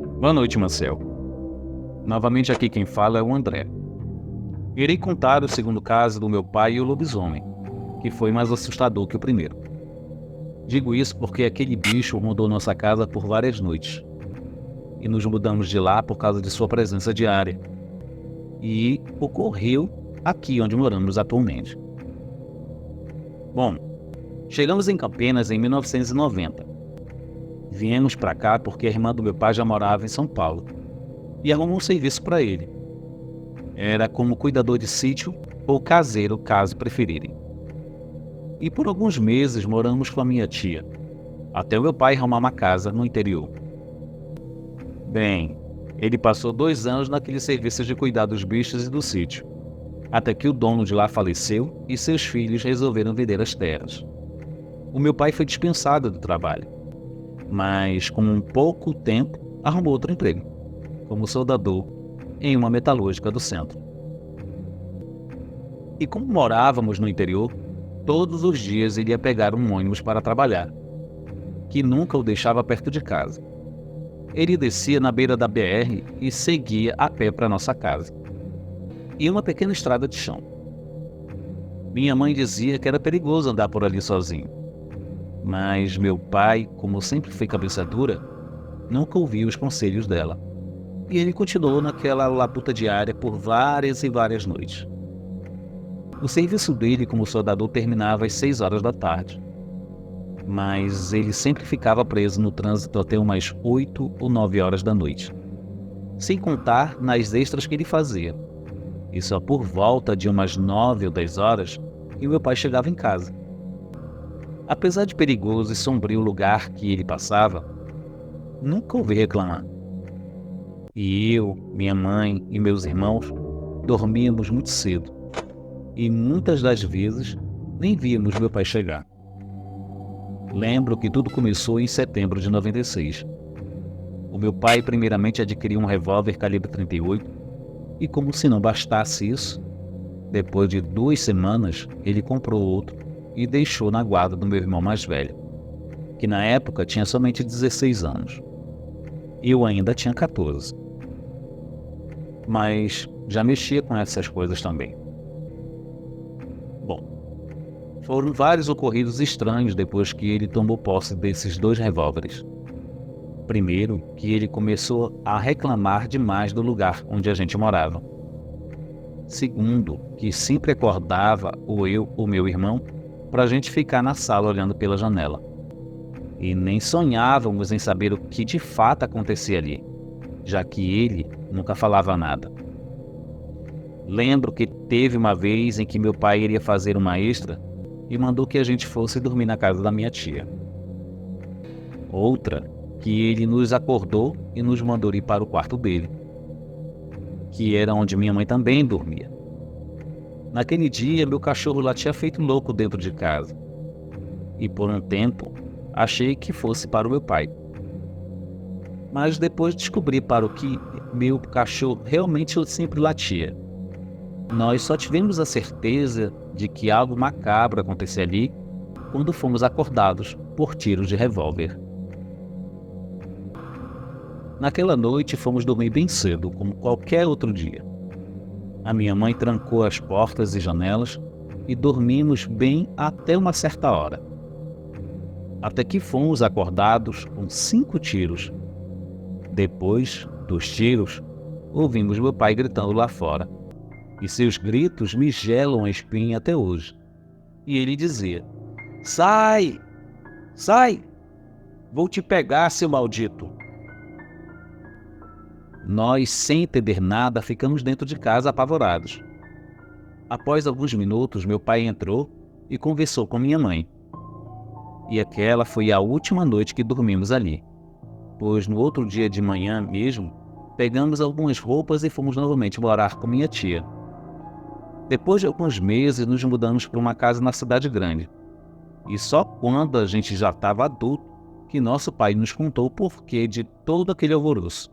Boa noite, Marcel. Novamente aqui quem fala é o André. Irei contar o segundo caso do meu pai e o lobisomem, que foi mais assustador que o primeiro. Digo isso porque aquele bicho rondou nossa casa por várias noites. E nos mudamos de lá por causa de sua presença diária. E ocorreu aqui onde moramos atualmente. Bom, chegamos em Campinas em 1990. Viemos para cá porque a irmã do meu pai já morava em São Paulo e arrumou um serviço para ele. Era como cuidador de sítio ou caseiro, caso preferirem. E por alguns meses moramos com a minha tia, até o meu pai arrumar uma casa no interior. Bem, ele passou 2 anos naquele serviço de cuidar dos bichos e do sítio, até que o dono de lá faleceu e seus filhos resolveram vender as terras. O meu pai foi dispensado do trabalho, mas com um pouco tempo arrumou outro emprego, como soldador em uma metalúrgica do centro. E como morávamos no interior, todos os dias ele ia pegar um ônibus para trabalhar, que nunca o deixava perto de casa. Ele descia na beira da BR e seguia a pé para nossa casa. E uma pequena estrada de chão. Minha mãe dizia que era perigoso andar por ali sozinho. Mas meu pai, como sempre foi cabeça dura, nunca ouviu os conselhos dela. E ele continuou naquela labuta diária por várias e várias noites. O serviço dele como soldador terminava às 6 horas da tarde. Mas ele sempre ficava preso no trânsito até umas 8 ou 9 horas da noite. Sem contar nas extras que ele fazia. E só por volta de umas 9 ou 10 horas que meu pai chegava em casa. Apesar de perigoso e sombrio o lugar que ele passava, nunca ouvi reclamar. E eu, minha mãe e meus irmãos dormíamos muito cedo. E muitas das vezes nem víamos meu pai chegar. Lembro que tudo começou em setembro de 96. O meu pai primeiramente adquiriu um revólver calibre 38 e, como se não bastasse isso, depois de 2 semanas ele comprou outro e deixou na guarda do meu irmão mais velho, que na época tinha somente 16 anos. Eu ainda tinha 14. Mas já mexia com essas coisas também. Bom, foram vários ocorridos estranhos depois que ele tomou posse desses 2 revólveres. Primeiro, que ele começou a reclamar demais do lugar onde a gente morava. Segundo, que sempre acordava ou eu ou meu irmão para a gente ficar na sala olhando pela janela. E nem sonhávamos em saber o que de fato acontecia ali, já que ele nunca falava nada. Lembro que teve uma vez em que meu pai iria fazer uma extra e mandou que a gente fosse dormir na casa da minha tia. Outra, que ele nos acordou e nos mandou ir para o quarto dele, que era onde minha mãe também dormia. Naquele dia, meu cachorro latia feito louco dentro de casa. E por um tempo, achei que fosse para o meu pai. Mas depois descobri para o que meu cachorro realmente sempre latia. Nós só tivemos a certeza de que algo macabro acontecia ali quando fomos acordados por tiros de revólver. Naquela noite fomos dormir bem cedo, como qualquer outro dia. A minha mãe trancou as portas e janelas e dormimos bem até uma certa hora. Até que fomos acordados com 5 tiros. Depois dos tiros, ouvimos meu pai gritando lá fora. E seus gritos me gelam a espinha até hoje. E ele dizia: "Sai! Sai! Vou te pegar, seu maldito!" Nós, sem entender nada, ficamos dentro de casa apavorados. Após alguns minutos, meu pai entrou e conversou com minha mãe. E aquela foi a última noite que dormimos ali, pois no outro dia de manhã mesmo, pegamos algumas roupas e fomos novamente morar com minha tia. Depois de alguns meses, nos mudamos para uma casa na cidade grande. E só quando a gente já estava adulto, que nosso pai nos contou o porquê de todo aquele alvoroço.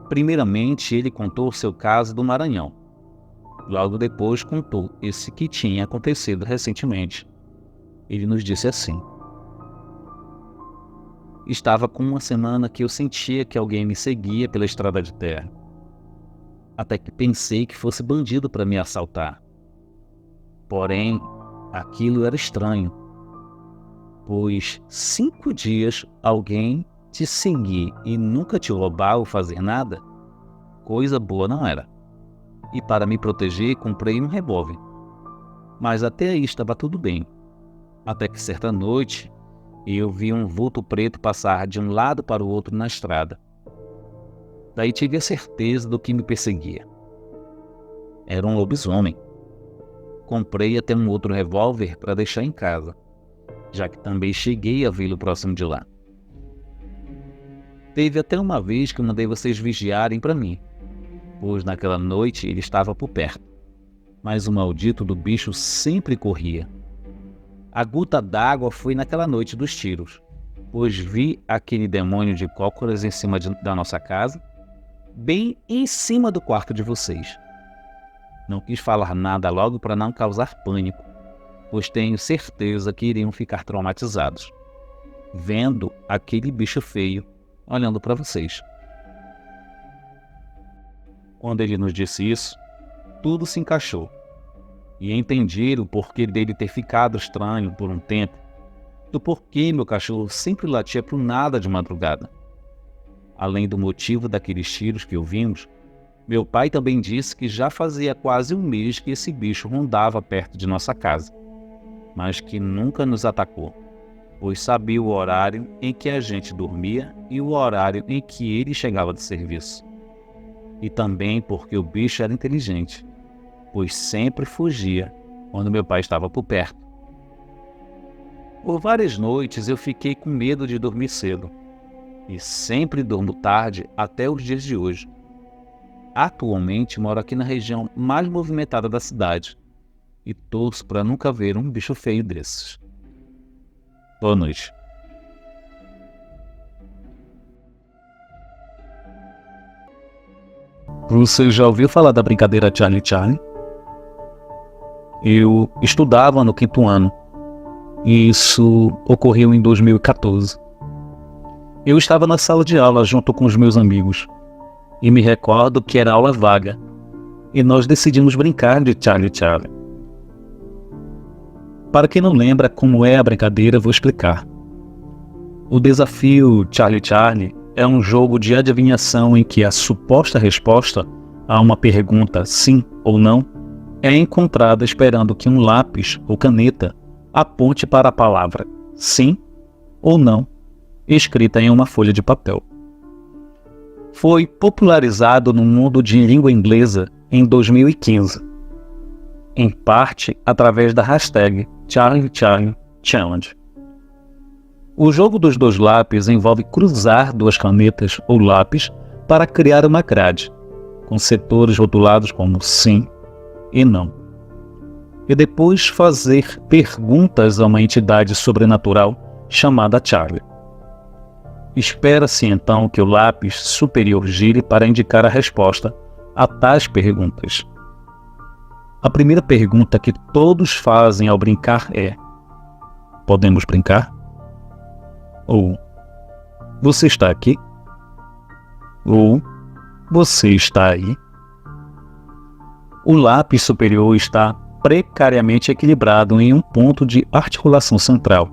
Primeiramente, ele contou o seu caso do Maranhão. Logo depois, contou esse que tinha acontecido recentemente. Ele nos disse assim: estava com uma semana que eu sentia que alguém me seguia pela estrada de terra. Até que pensei que fosse bandido para me assaltar. Porém, aquilo era estranho, pois 5 dias alguém te seguir e nunca te roubar ou fazer nada, coisa boa não era. E para me proteger, comprei um revólver. Mas até aí estava tudo bem. Até que certa noite, eu vi um vulto preto passar de um lado para o outro na estrada. Daí tive a certeza do que me perseguia. Era um lobisomem. Comprei até um outro revólver para deixar em casa, já que também cheguei a vê-lo próximo de lá. Teve até uma vez que eu mandei vocês vigiarem para mim, pois naquela noite ele estava por perto. Mas o maldito do bicho sempre corria. A gota d'água foi naquela noite dos tiros, pois vi aquele demônio de cócoras em cima da nossa casa, bem em cima do quarto de vocês. Não quis falar nada logo para não causar pânico, pois tenho certeza que iriam ficar traumatizados, vendo aquele bicho feio olhando para vocês. Quando ele nos disse isso, tudo se encaixou, e entendi o porquê dele ter ficado estranho por um tempo, do porquê meu cachorro sempre latia pro nada de madrugada. Além do motivo daqueles tiros que ouvimos, meu pai também disse que já fazia quase um mês que esse bicho rondava perto de nossa casa, mas que nunca nos atacou, pois sabia o horário em que a gente dormia e o horário em que ele chegava de serviço. E também porque o bicho era inteligente, pois sempre fugia quando meu pai estava por perto. Por várias noites eu fiquei com medo de dormir cedo, e sempre durmo tarde até os dias de hoje. Atualmente moro aqui na região mais movimentada da cidade e torço para nunca ver um bicho feio desses. Boa noite. Você já ouviu falar da brincadeira Charlie Charlie? Eu estudava no 5º ano e isso ocorreu em 2014. Eu estava na sala de aula junto com os meus amigos e me recordo que era aula vaga e nós decidimos brincar de Charlie Charlie. Para quem não lembra como é a brincadeira, vou explicar. O desafio Charlie Charlie é um jogo de adivinhação em que a suposta resposta a uma pergunta sim ou não é encontrada esperando que um lápis ou caneta aponte para a palavra sim ou não, escrita em uma folha de papel. Foi popularizado no mundo de língua inglesa em 2015, em parte através da hashtag Charlie Charlie Challenge. O jogo dos 2 lápis envolve cruzar 2 canetas ou lápis para criar uma grade, com setores rotulados como sim e não. E depois fazer perguntas a uma entidade sobrenatural chamada Charlie. Espera-se então que o lápis superior gire para indicar a resposta a tais perguntas. A primeira pergunta que todos fazem ao brincar é: podemos brincar? Ou você está aqui? Ou você está aí? O lápis superior está precariamente equilibrado em um ponto de articulação central,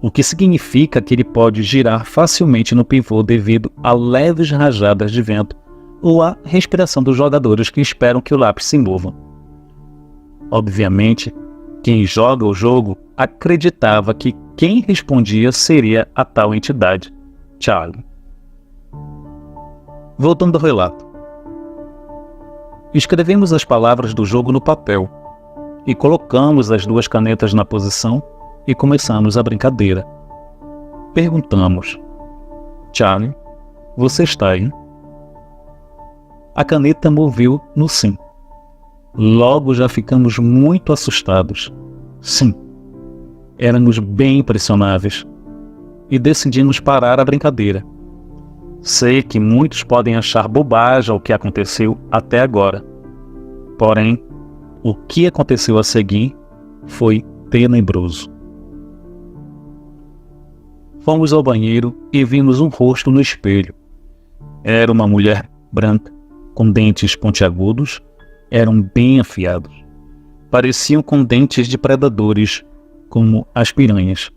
o que significa que ele pode girar facilmente no pivô devido a leves rajadas de vento ou à respiração dos jogadores que esperam que o lápis se mova. Obviamente, quem joga o jogo acreditava que quem respondia seria a tal entidade, Charlie. Voltando ao relato. Escrevemos as palavras do jogo no papel e colocamos as 2 canetas na posição e começamos a brincadeira. Perguntamos: Charlie, você está aí? A caneta moveu no sim. Logo já ficamos muito assustados. Sim, éramos bem impressionáveis e decidimos parar a brincadeira. Sei que muitos podem achar bobagem o que aconteceu até agora. Porém, o que aconteceu a seguir foi tenebroso. Fomos ao banheiro e vimos um rosto no espelho. Era uma mulher branca, com dentes pontiagudos, eram bem afiados. Pareciam com dentes de predadores, como as piranhas.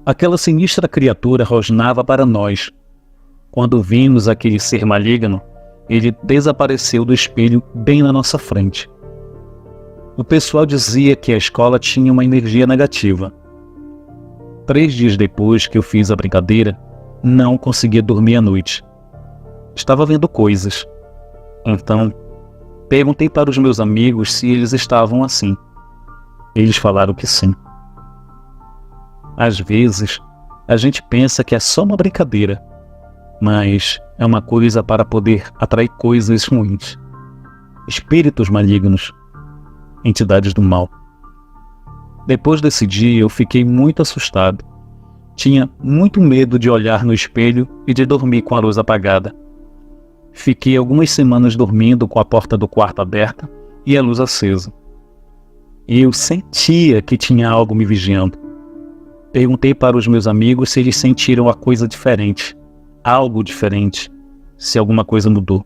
Aquela sinistra criatura rosnava para nós. Quando vimos aquele ser maligno, ele desapareceu do espelho bem na nossa frente. O pessoal dizia que a escola tinha uma energia negativa. 3 dias depois que eu fiz a brincadeira, não conseguia dormir à noite. Estava vendo coisas. Então, perguntei para os meus amigos se eles estavam assim. Eles falaram que sim. Às vezes, a gente pensa que é só uma brincadeira, mas é uma coisa para poder atrair coisas ruins. Espíritos malignos, entidades do mal. Depois desse dia, eu fiquei muito assustado. Tinha muito medo de olhar no espelho e de dormir com a luz apagada. Fiquei algumas semanas dormindo com a porta do quarto aberta e a luz acesa. Eu sentia que tinha algo me vigiando. Perguntei para os meus amigos se eles sentiram a coisa diferente, algo diferente, se alguma coisa mudou.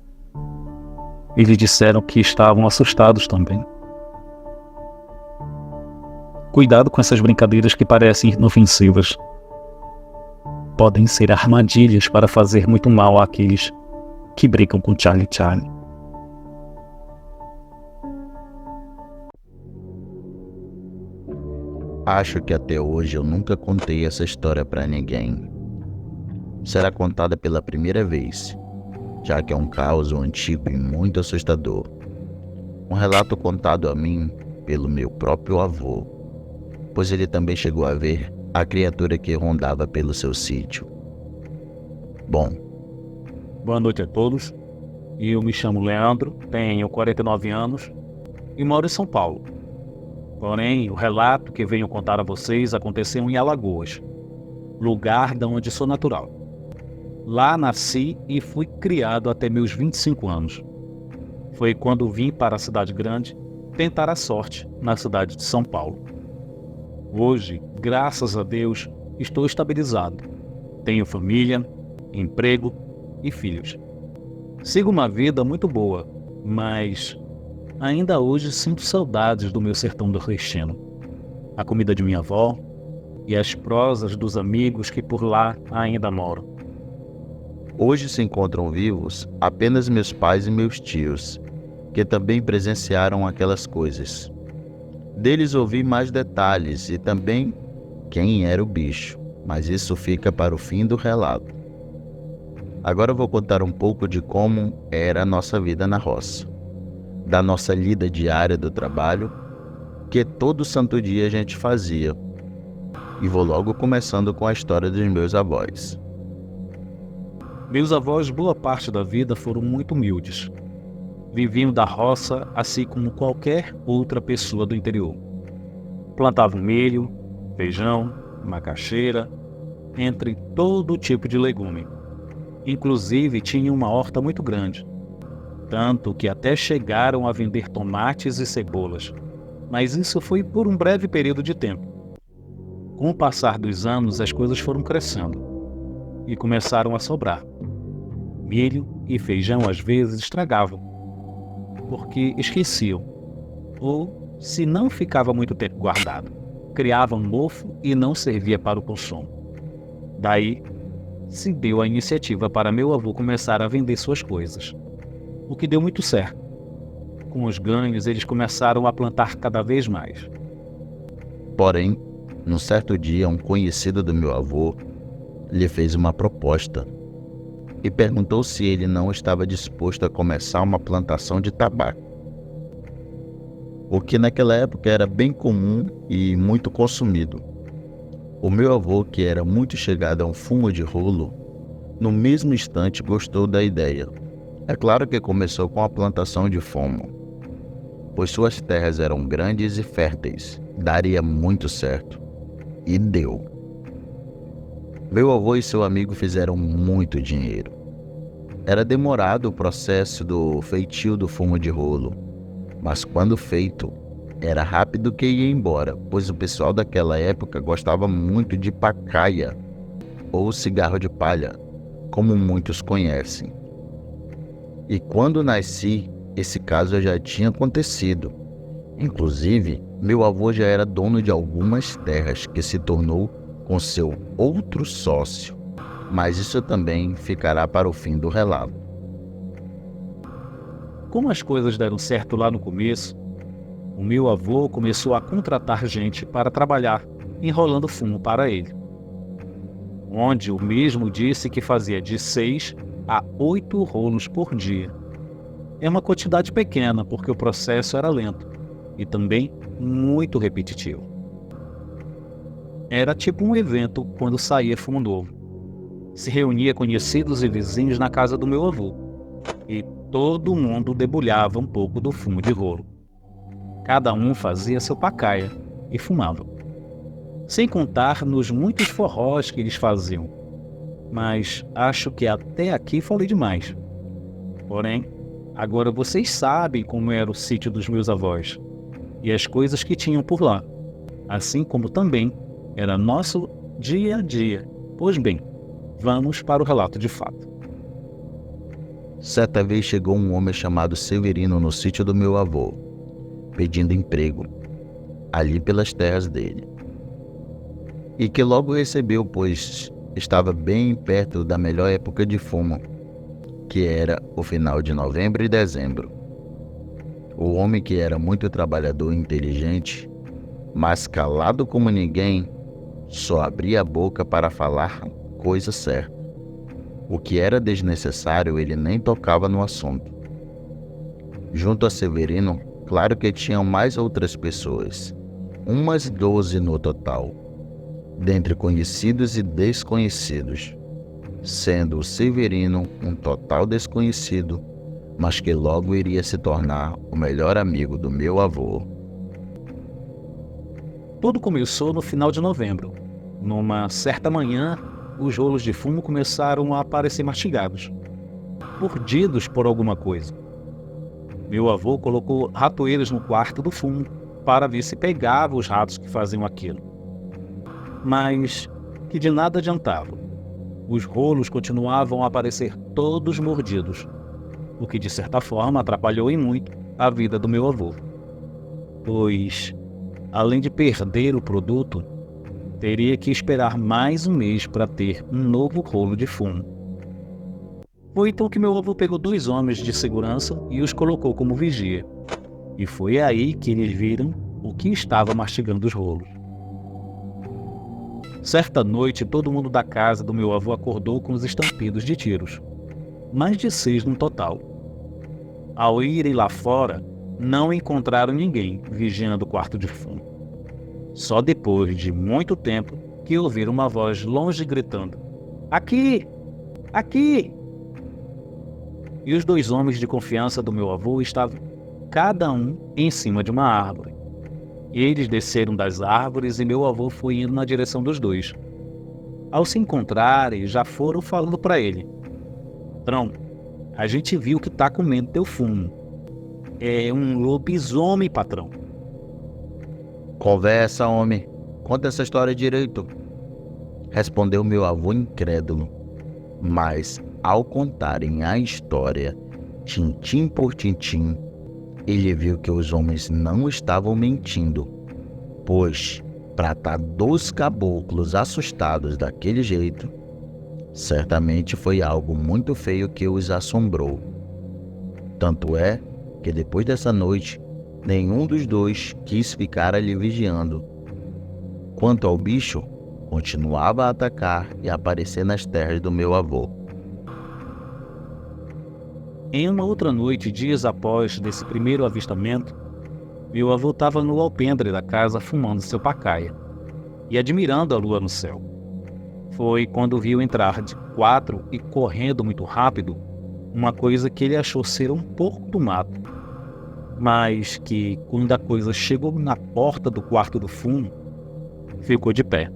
Eles disseram que estavam assustados também. Cuidado com essas brincadeiras que parecem inofensivas. Podem ser armadilhas para fazer muito mal àqueles que brincam com Charlie Charlie. Acho que até hoje eu nunca contei essa história para ninguém. Será contada pela primeira vez, já que é um caos antigo e muito assustador. Um relato contado a mim pelo meu próprio avô, pois ele também chegou a ver a criatura que rondava pelo seu sítio. Bom, Boa noite a todos. Eu me chamo Leandro, tenho 49 anos e moro em São Paulo. Porém, o relato que venho contar a vocês aconteceu em Alagoas, lugar de onde sou natural. Lá nasci e fui criado até meus 25 anos. Foi quando vim para a cidade grande tentar a sorte na cidade de São Paulo. Hoje, graças a Deus, estou estabilizado. Tenho família, emprego e filhos. Sigo uma vida muito boa, mas ainda hoje sinto saudades do meu sertão nordestino. A comida de minha avó e as prosas dos amigos que por lá ainda moram. hoje se encontram vivos apenas meus pais e meus tios, que também presenciaram aquelas coisas. Deles ouvi mais detalhes e também quem era o bicho, mas isso fica para o fim do relato. Agora eu vou contar um pouco de como era a nossa vida na roça, da nossa lida diária do trabalho, que todo santo dia a gente fazia. E vou logo começando com a história dos meus avós. Meus avós, boa parte da vida, foram muito humildes. Viviam da roça, assim como qualquer outra pessoa do interior. Plantavam milho, feijão, macaxeira, entre todo tipo de legume. Inclusive, tinham uma horta muito grande, tanto que até chegaram a vender tomates e cebolas. Mas isso foi por um breve período de tempo. Com o passar dos anos, as coisas foram crescendo e começaram a sobrar. Milho e feijão às vezes estragavam, porque esqueciam, ou, se não ficava muito tempo guardado, criava um mofo e não servia para o consumo. Daí, se deu a iniciativa para meu avô começar a vender suas coisas, o que deu muito certo. Com os ganhos, eles começaram a plantar cada vez mais. Porém, num certo dia, um conhecido do meu avô lhe fez uma proposta e perguntou se ele não estava disposto a começar uma plantação de tabaco, o que naquela época era bem comum e muito consumido. O meu avô, que era muito chegado a um fumo de rolo, no mesmo instante gostou da ideia. É claro que começou com a plantação de fumo, pois suas terras eram grandes e férteis, daria muito certo. E deu. Meu avô e seu amigo fizeram muito dinheiro. Era demorado o processo do feitio do fumo de rolo, mas quando feito, era rápido que ia embora, pois o pessoal daquela época gostava muito de pacaia, ou cigarro de palha, como muitos conhecem. E quando nasci, esse caso já tinha acontecido. Inclusive, meu avô já era dono de algumas terras que se tornou com seu outro sócio, mas isso também ficará para o fim do relato. Como as coisas deram certo lá no começo, o meu avô começou a contratar gente para trabalhar, enrolando fumo para ele. Onde o mesmo disse que fazia de 6 a 8 rolos por dia. É uma quantidade pequena porque o processo era lento e também muito repetitivo. Era tipo um evento quando saía fumo novo. Se reunia conhecidos e vizinhos na casa do meu avô e todo mundo debulhava um pouco do fumo de rolo. Cada um fazia seu pacaia e fumava. Sem contar nos muitos forrós que eles faziam. Mas acho que até aqui falei demais. Porém, agora vocês sabem como era o sítio dos meus avós e as coisas que tinham por lá, assim como também era nosso dia a dia. Pois bem, vamos para o relato de fato. Certa vez chegou um homem chamado Severino no sítio do meu avô, pedindo emprego, ali pelas terras dele. E que logo recebeu, pois estava bem perto da melhor época de fumo, que era o final de novembro e dezembro. O homem, que era muito trabalhador e inteligente, mas calado como ninguém, só abria a boca para falar coisa certa. O que era desnecessário, ele nem tocava no assunto. Junto a Severino, claro que tinham mais outras pessoas, umas 12 no total, dentre conhecidos e desconhecidos, sendo o Severino um total desconhecido, mas que logo iria se tornar o melhor amigo do meu avô. Tudo começou no final de novembro. Numa certa manhã, os rolos de fumo começaram a aparecer mastigados, mordidos por alguma coisa. Meu avô colocou ratoeiras no quarto do fumo para ver se pegava os ratos que faziam aquilo. Mas que de nada adiantava. Os rolos continuavam a aparecer todos mordidos, o que de certa forma atrapalhou em muito a vida do meu avô. Pois, além de perder o produto, teria que esperar mais um mês para ter um novo rolo de fumo. Foi então que meu avô pegou 2 homens de segurança e os colocou como vigia. E foi aí que eles viram o que estava mastigando os rolos. Certa noite, todo mundo da casa do meu avô acordou com os estampidos de tiros. Mais de 6 no total. Ao irem lá fora, não encontraram ninguém vigiando o quarto de fumo. Só depois de muito tempo que ouviram uma voz longe gritando: "Aqui! Aqui!" E os 2 homens de confiança do meu avô estavam cada um em cima de uma árvore. Eles desceram das árvores e meu avô foi indo na direção dos 2. Ao se encontrarem, já foram falando para ele: "Patrão, a gente viu que tá comendo teu fumo. É um lobisomem, patrão." "Conversa, homem. Conta essa história direito", respondeu meu avô incrédulo. Mas, ao contarem a história, tintim por tintim, ele viu que os homens não estavam mentindo, pois, para estar 2 caboclos assustados daquele jeito, certamente foi algo muito feio que os assombrou. Tanto é que depois dessa noite, nenhum dos 2 quis ficar ali vigiando. Quanto ao bicho, continuava a atacar e aparecer nas terras do meu avô. Em uma outra noite, dias após desse primeiro avistamento, meu avô estava no alpendre da casa fumando seu pacaia e admirando a lua no céu. Foi quando viu entrar de 4 e correndo muito rápido uma coisa que ele achou ser um porco do mato, mas que, quando a coisa chegou na porta do quarto do fumo, ficou de pé.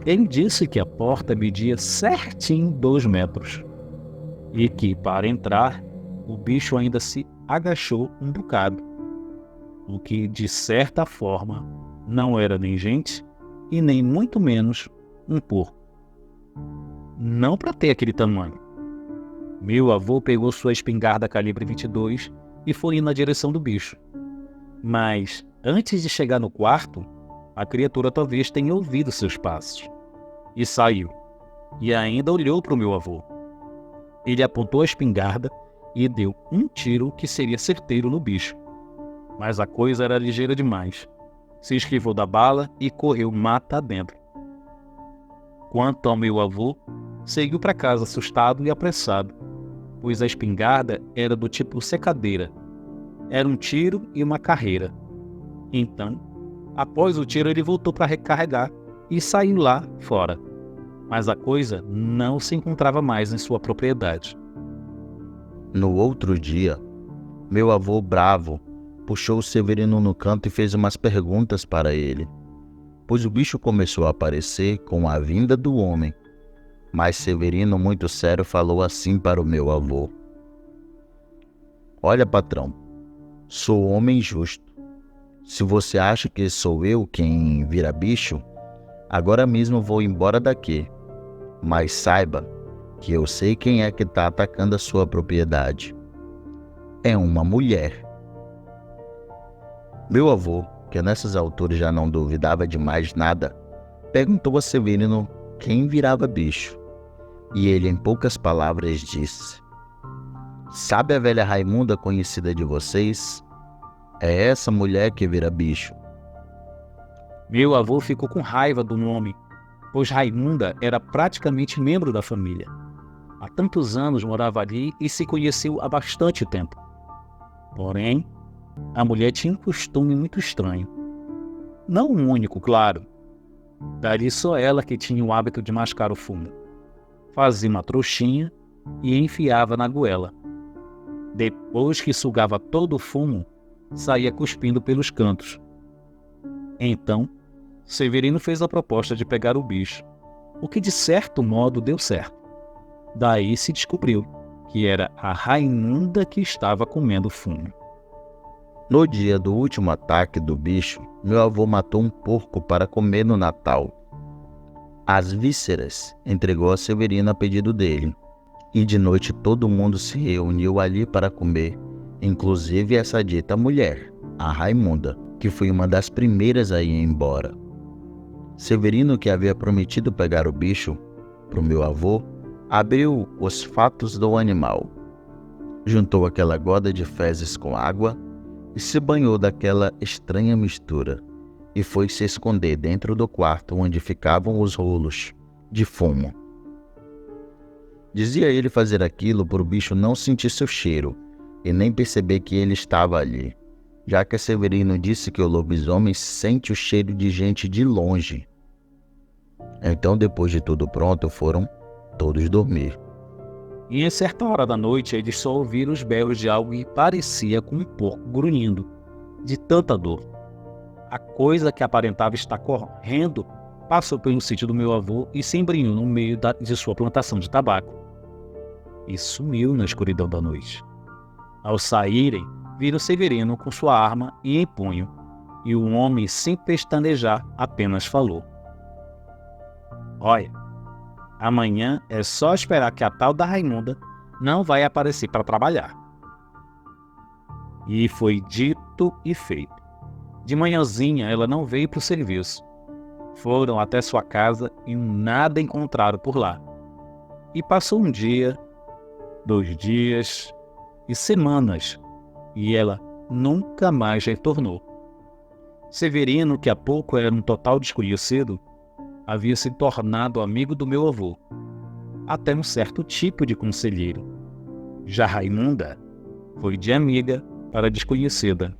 Ele disse que a porta media certinho 2 metros e que, para entrar, o bicho ainda se agachou um bocado, o que, de certa forma, não era nem gente e nem muito menos um porco. não para ter aquele tamanho. Meu avô pegou sua espingarda calibre 22 e foi indo na direção do bicho. Mas, antes de chegar no quarto, a criatura talvez tenha ouvido seus passos. E saiu. E ainda olhou para o meu avô. Ele apontou a espingarda e deu um tiro que seria certeiro no bicho. Mas a coisa era ligeira demais. Se esquivou da bala e correu mata adentro. Quanto ao meu avô, seguiu para casa assustado e apressado, pois a espingarda era do tipo secadeira. Era um tiro e uma carreira. Então, após o tiro, ele voltou para recarregar e saiu lá fora. Mas a coisa não se encontrava mais em sua propriedade. No outro dia, meu avô bravo puxou o Severino no canto e fez umas perguntas para ele, pois o bicho começou a aparecer com a vinda do homem. Mas Severino, muito sério, falou assim para o meu avô: Olha, patrão, sou homem justo. Se você acha que sou eu quem vira bicho, agora mesmo vou embora daqui. Mas saiba que eu sei quem é que está atacando a sua propriedade. É uma mulher. Meu avô, que nessas alturas já não duvidava de mais nada, perguntou a Severino quem virava bicho. E ele, em poucas palavras, disse: Sabe a velha Raimunda conhecida de vocês? É essa mulher que vira bicho. Meu avô ficou com raiva do nome, pois Raimunda era praticamente membro da família. Há tantos anos morava ali e se conheceu há bastante tempo. Porém, a mulher tinha um costume muito estranho. Não um único, claro. Dali só ela que tinha o hábito de mascar o fumo. Fazia uma trouxinha e enfiava na goela. Depois que sugava todo o fumo, saía cuspindo pelos cantos. Então, Severino fez a proposta de pegar o bicho, o que de certo modo deu certo. Daí se descobriu que era a Raimunda que estava comendo fumo. No dia do último ataque do bicho, meu avô matou um porco para comer no Natal. As vísceras entregou a Severino a pedido dele. E de noite todo mundo se reuniu ali para comer, inclusive essa dita mulher, a Raimunda, que foi uma das primeiras a ir embora. Severino, que havia prometido pegar o bicho para o meu avô, abriu os fatos do animal, juntou aquela goda de fezes com água e se banhou daquela estranha mistura e foi se esconder dentro do quarto onde ficavam os rolos de fumo. Dizia ele fazer aquilo para o bicho não sentir seu cheiro e nem perceber que ele estava ali, já que Severino disse que o lobisomem sente o cheiro de gente de longe. Então, depois de tudo pronto, foram todos dormir. E em certa hora da noite, eles só ouviram os berros de algo que parecia com um porco grunhindo, de tanta dor. A coisa que aparentava estar correndo passou pelo sítio do meu avô e se embrenhou no meio de sua plantação de tabaco. E sumiu na escuridão da noite. Ao saírem, viram Severino com sua arma e em punho, e o homem, sem pestanejar, apenas falou: Olha, amanhã é só esperar que a tal da Raimunda não vai aparecer para trabalhar. E foi dito e feito. De manhãzinha ela não veio para o serviço. Foram até sua casa e nada encontraram por lá. E passou um dia, 2 dias e semanas, e ela nunca mais retornou. Severino, que há pouco era um total desconhecido, havia se tornado amigo do meu avô, até um certo tipo de conselheiro. Já Raimunda foi de amiga para desconhecida.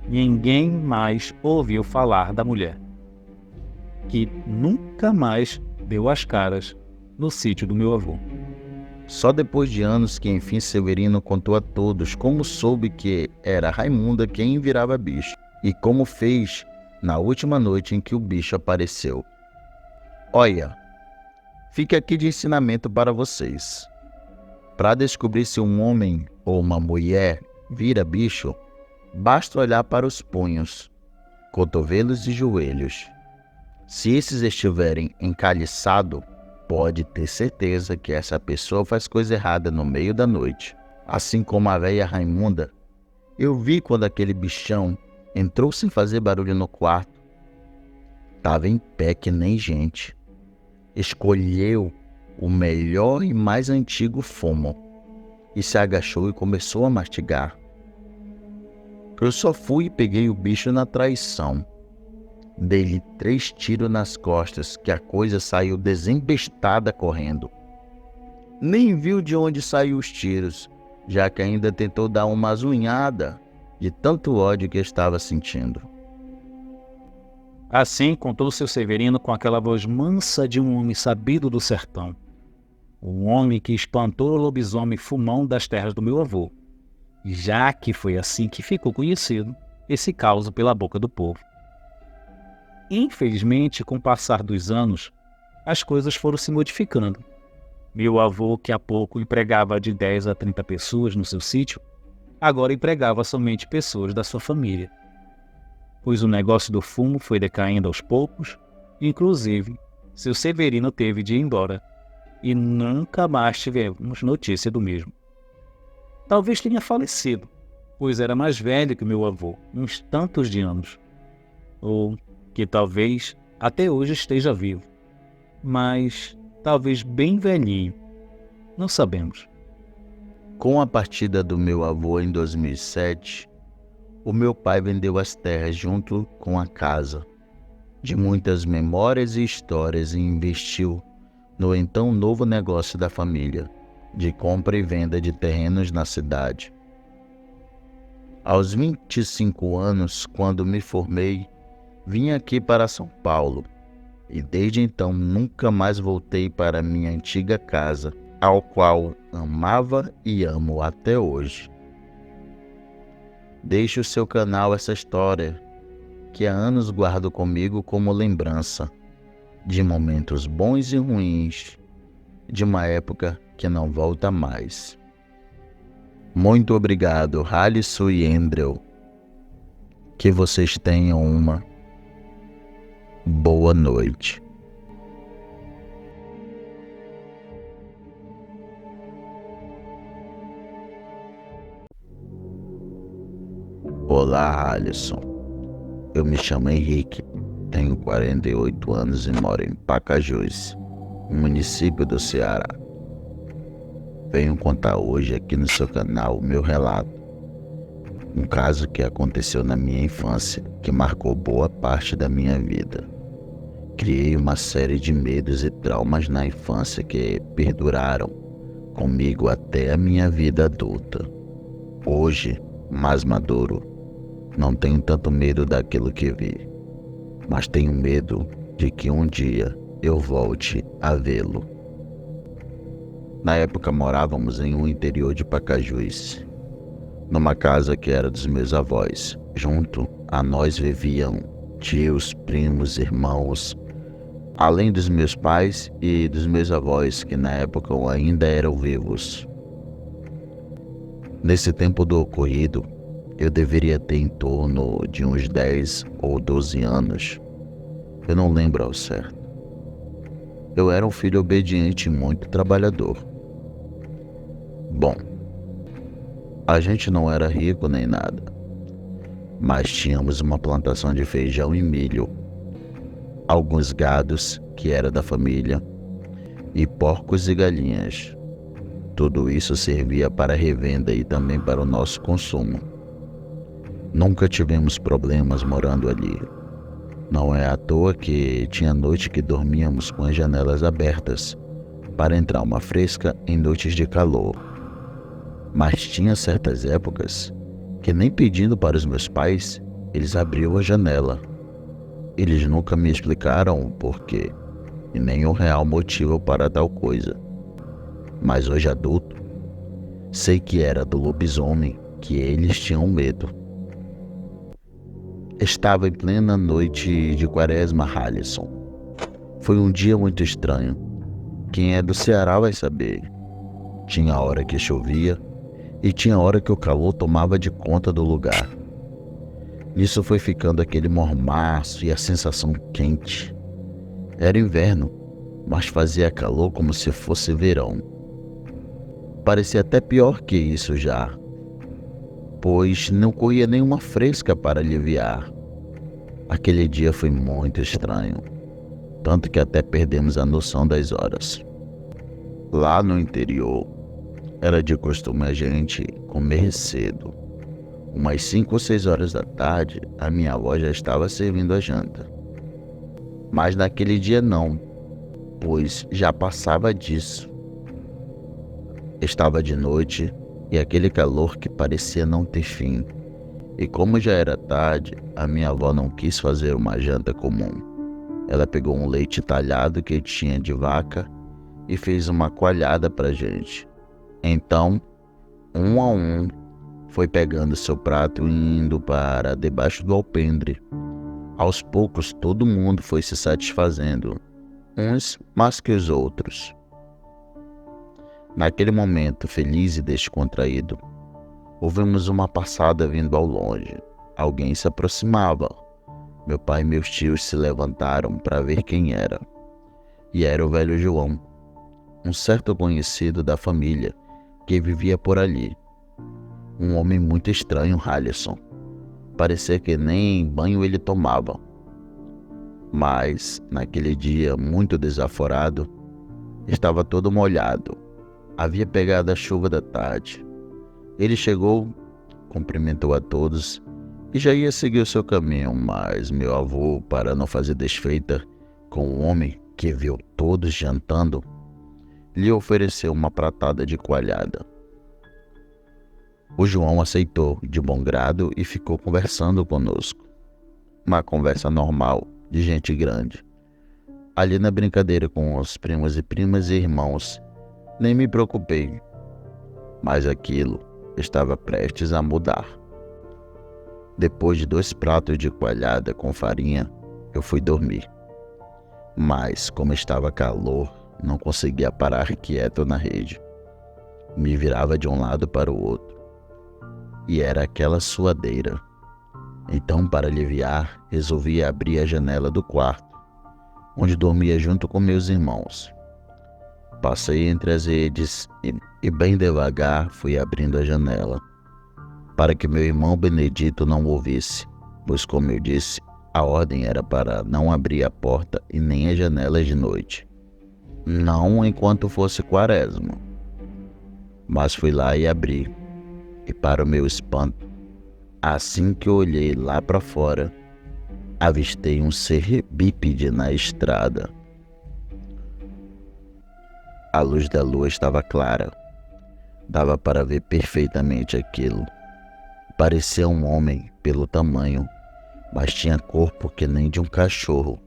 Ninguém mais ouviu falar da mulher, que nunca mais deu as caras no sítio do meu avô. Só depois de anos que enfim Severino contou a todos como soube que era Raimunda quem virava bicho e como fez na última noite em que o bicho apareceu. Olha, fica aqui de ensinamento para vocês. Para descobrir se um homem ou uma mulher vira bicho, basta olhar para os punhos, cotovelos e joelhos. Se esses estiverem encaliçados, pode ter certeza que essa pessoa faz coisa errada no meio da noite. Assim como a velha Raimunda, eu vi quando aquele bichão entrou sem fazer barulho no quarto. Tava em pé que nem gente. Escolheu o melhor e mais antigo fumo e se agachou e começou a mastigar. Eu só fui e peguei o bicho na traição. Dei-lhe 3 tiros nas costas que a coisa saiu desembestada correndo. Nem viu de onde saiu os tiros, já que ainda tentou dar uma azunhada de tanto ódio que estava sentindo. Assim contou seu Severino com aquela voz mansa de um homem sabido do sertão. Um homem que espantou o lobisomem fumão das terras do meu avô, já que foi assim que ficou conhecido esse caos pela boca do povo. Infelizmente, com o passar dos anos, as coisas foram se modificando. Meu avô, que há pouco empregava de 10 a 30 pessoas no seu sítio, agora empregava somente pessoas da sua família, pois o negócio do fumo foi decaindo aos poucos, inclusive seu Severino teve de ir embora, e nunca mais tivemos notícia do mesmo. Talvez tenha falecido, pois era mais velho que meu avô, uns tantos de anos, ou que talvez até hoje esteja vivo, mas talvez bem velhinho, não sabemos. Com a partida do meu avô em 2007, o meu pai vendeu as terras junto com a casa, de muitas memórias e histórias, e investiu no então novo negócio da família, de compra e venda de terrenos na cidade. Aos 25 anos, quando me formei, vim aqui para São Paulo, e desde então nunca mais voltei para minha antiga casa, ao qual amava e amo até hoje. Deixe o seu canal essa história, que há anos guardo comigo como lembrança de momentos bons e ruins, de uma época que não volta mais. Muito obrigado, Halisson e Andrew. Que vocês tenham uma boa noite. Olá, Alisson. Eu me chamo Henrique, tenho 48 anos e moro em Pacajus, município do Ceará. Venho contar hoje aqui no seu canal o meu relato. Um caso que aconteceu na minha infância, que marcou boa parte da minha vida. Criei uma série de medos e traumas na infância que perduraram comigo até a minha vida adulta. Hoje, mais maduro, não tenho tanto medo daquilo que vi, mas tenho medo de que um dia eu volte a vê-lo. Na época morávamos em um interior de Pacajus, numa casa que era dos meus avós. Junto a nós viviam tios, primos, irmãos, além dos meus pais e dos meus avós, que na época ainda eram vivos. Nesse tempo do ocorrido, eu deveria ter em torno de uns 10 ou 12 anos. Eu não lembro ao certo. Eu era um filho obediente e muito trabalhador. Bom, a gente não era rico nem nada, mas tínhamos uma plantação de feijão e milho, alguns gados que era da família e porcos e galinhas. Tudo isso servia para revenda e também para o nosso consumo. Nunca tivemos problemas morando ali. Não é à toa que tinha noite que dormíamos com as janelas abertas para entrar uma fresca em noites de calor. Mas tinha certas épocas que, nem pedindo para os meus pais, eles abriam a janela. Eles nunca me explicaram o porquê e nem o real motivo para tal coisa. Mas hoje adulto, sei que era do lobisomem que eles tinham medo. Estava em plena noite de quaresma, Halisson. Foi um dia muito estranho. Quem é do Ceará vai saber. Tinha hora que chovia e tinha hora que o calor tomava de conta do lugar. Nisso foi ficando aquele mormaço e a sensação quente. Era inverno mas fazia calor como se fosse verão. Parecia até pior que isso já, pois não corria nenhuma fresca para aliviar. Aquele dia foi muito estranho, tanto que até perdemos a noção das horas. Lá no interior, era de costume a gente comer cedo. Umas 5 ou 6 horas da tarde, a minha avó já estava servindo a janta. Mas naquele dia não, pois já passava disso. Estava de noite e aquele calor que parecia não ter fim. E como já era tarde, a minha avó não quis fazer uma janta comum. Ela pegou um leite talhado que tinha de vaca e fez uma coalhada pra gente. Então, um a um, foi pegando seu prato e indo para debaixo do alpendre. Aos poucos, todo mundo foi se satisfazendo, uns mais que os outros. Naquele momento feliz e descontraído, ouvimos uma passada vindo ao longe. Alguém se aproximava. Meu pai e meus tios se levantaram para ver quem era. E era o velho João, um certo conhecido da família que vivia por ali. Um homem muito estranho, Halisson. Parecia que nem banho ele tomava. Mas, naquele dia muito desaforado, estava todo molhado. Havia pegado a chuva da tarde. Ele chegou, cumprimentou a todos e já ia seguir o seu caminho, mas meu avô, para não fazer desfeita com o homem que viu todos jantando, lhe ofereceu uma pratada de coalhada. O João aceitou de bom grado e ficou conversando conosco. Uma conversa normal, de gente grande. Ali na brincadeira com os primos e primas e irmãos, nem me preocupei. Mas aquilo estava prestes a mudar. Depois de 2 pratos de coalhada com farinha, eu fui dormir. Mas, como estava calor, não conseguia parar quieto na rede. Me virava de um lado para o outro. E era aquela suadeira. Então, para aliviar, resolvi abrir a janela do quarto, onde dormia junto com meus irmãos. Passei entre as redes e bem devagar fui abrindo a janela, para que meu irmão Benedito não ouvisse, pois, como eu disse, a ordem era para não abrir a porta e nem as janelas de noite. Não enquanto fosse quaresma. Mas fui lá e abri, e para o meu espanto, assim que eu olhei lá para fora, avistei um ser bípede na estrada. A luz da lua estava clara. Dava para ver perfeitamente aquilo. Parecia um homem pelo tamanho, mas tinha corpo que nem de um cachorro.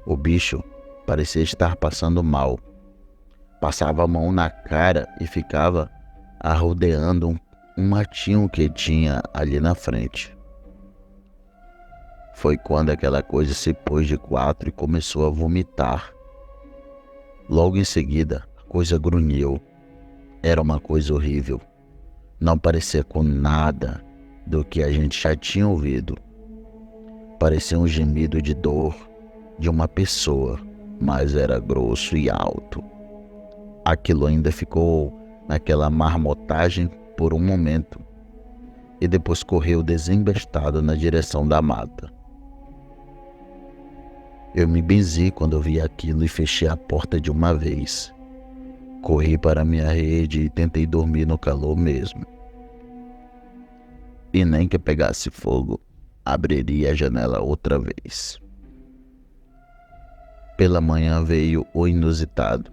O bicho parecia estar passando mal. Passava a mão na cara e ficava arrodeando um matinho que tinha ali na frente. Foi quando aquela coisa se pôs de 4 e começou a vomitar. Logo em seguida, a coisa grunhiu. Era uma coisa horrível. Não parecia com nada do que a gente já tinha ouvido. Parecia um gemido de dor de uma pessoa, mas era grosso e alto. Aquilo ainda ficou naquela marmotagem por um momento e depois correu desembestado na direção da mata. Eu me benzi quando vi aquilo e fechei a porta de uma vez. Corri para minha rede e tentei dormir no calor mesmo. E nem que pegasse fogo, abriria a janela outra vez. Pela manhã veio o inusitado.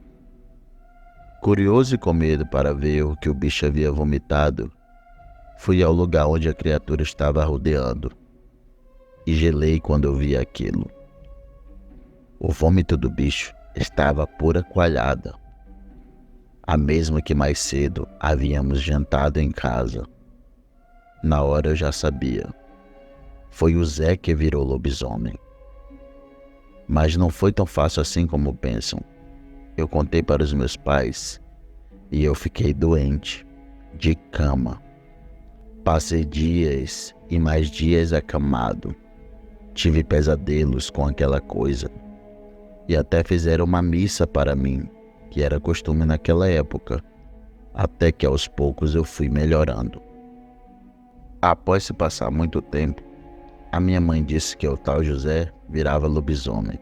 Curioso e com medo para ver o que o bicho havia vomitado, fui ao lugar onde a criatura estava rodeando e gelei quando eu vi aquilo. O vômito do bicho estava pura coalhada, a mesma que mais cedo havíamos jantado em casa. Na hora eu já sabia. Foi o Zé que virou lobisomem. Mas não foi tão fácil assim como pensam. Eu contei para os meus pais e eu fiquei doente, de cama. Passei dias e mais dias acamado. Tive pesadelos com aquela coisa. e até fizeram uma missa para mim, que era costume naquela época, até que aos poucos eu fui melhorando. Após se passar muito tempo, a minha mãe disse que o tal José virava lobisomem,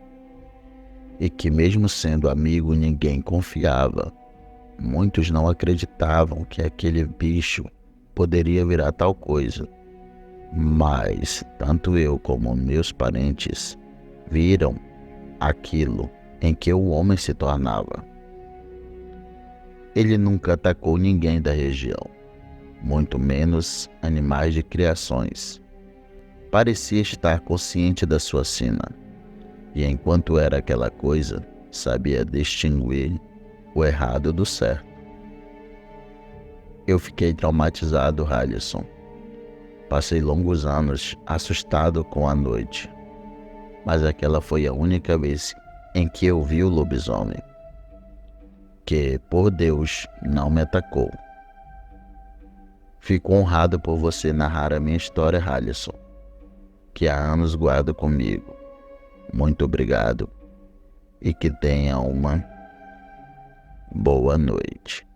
e que mesmo sendo amigo ninguém confiava. Muitos não acreditavam que aquele bicho poderia virar tal coisa, mas tanto eu como meus parentes viram aquilo em que o homem se tornava. Ele nunca atacou ninguém da região, muito menos animais de criações. Parecia estar consciente da sua sina, e enquanto era aquela coisa, sabia distinguir o errado do certo. Eu fiquei traumatizado, Halisson. Passei longos anos assustado com a noite, mas aquela foi a única vez em que eu vi o lobisomem, que, por Deus, não me atacou. Fico honrado por você narrar a minha história, Halisson, que há anos guardo comigo. Muito obrigado e que tenha uma boa noite.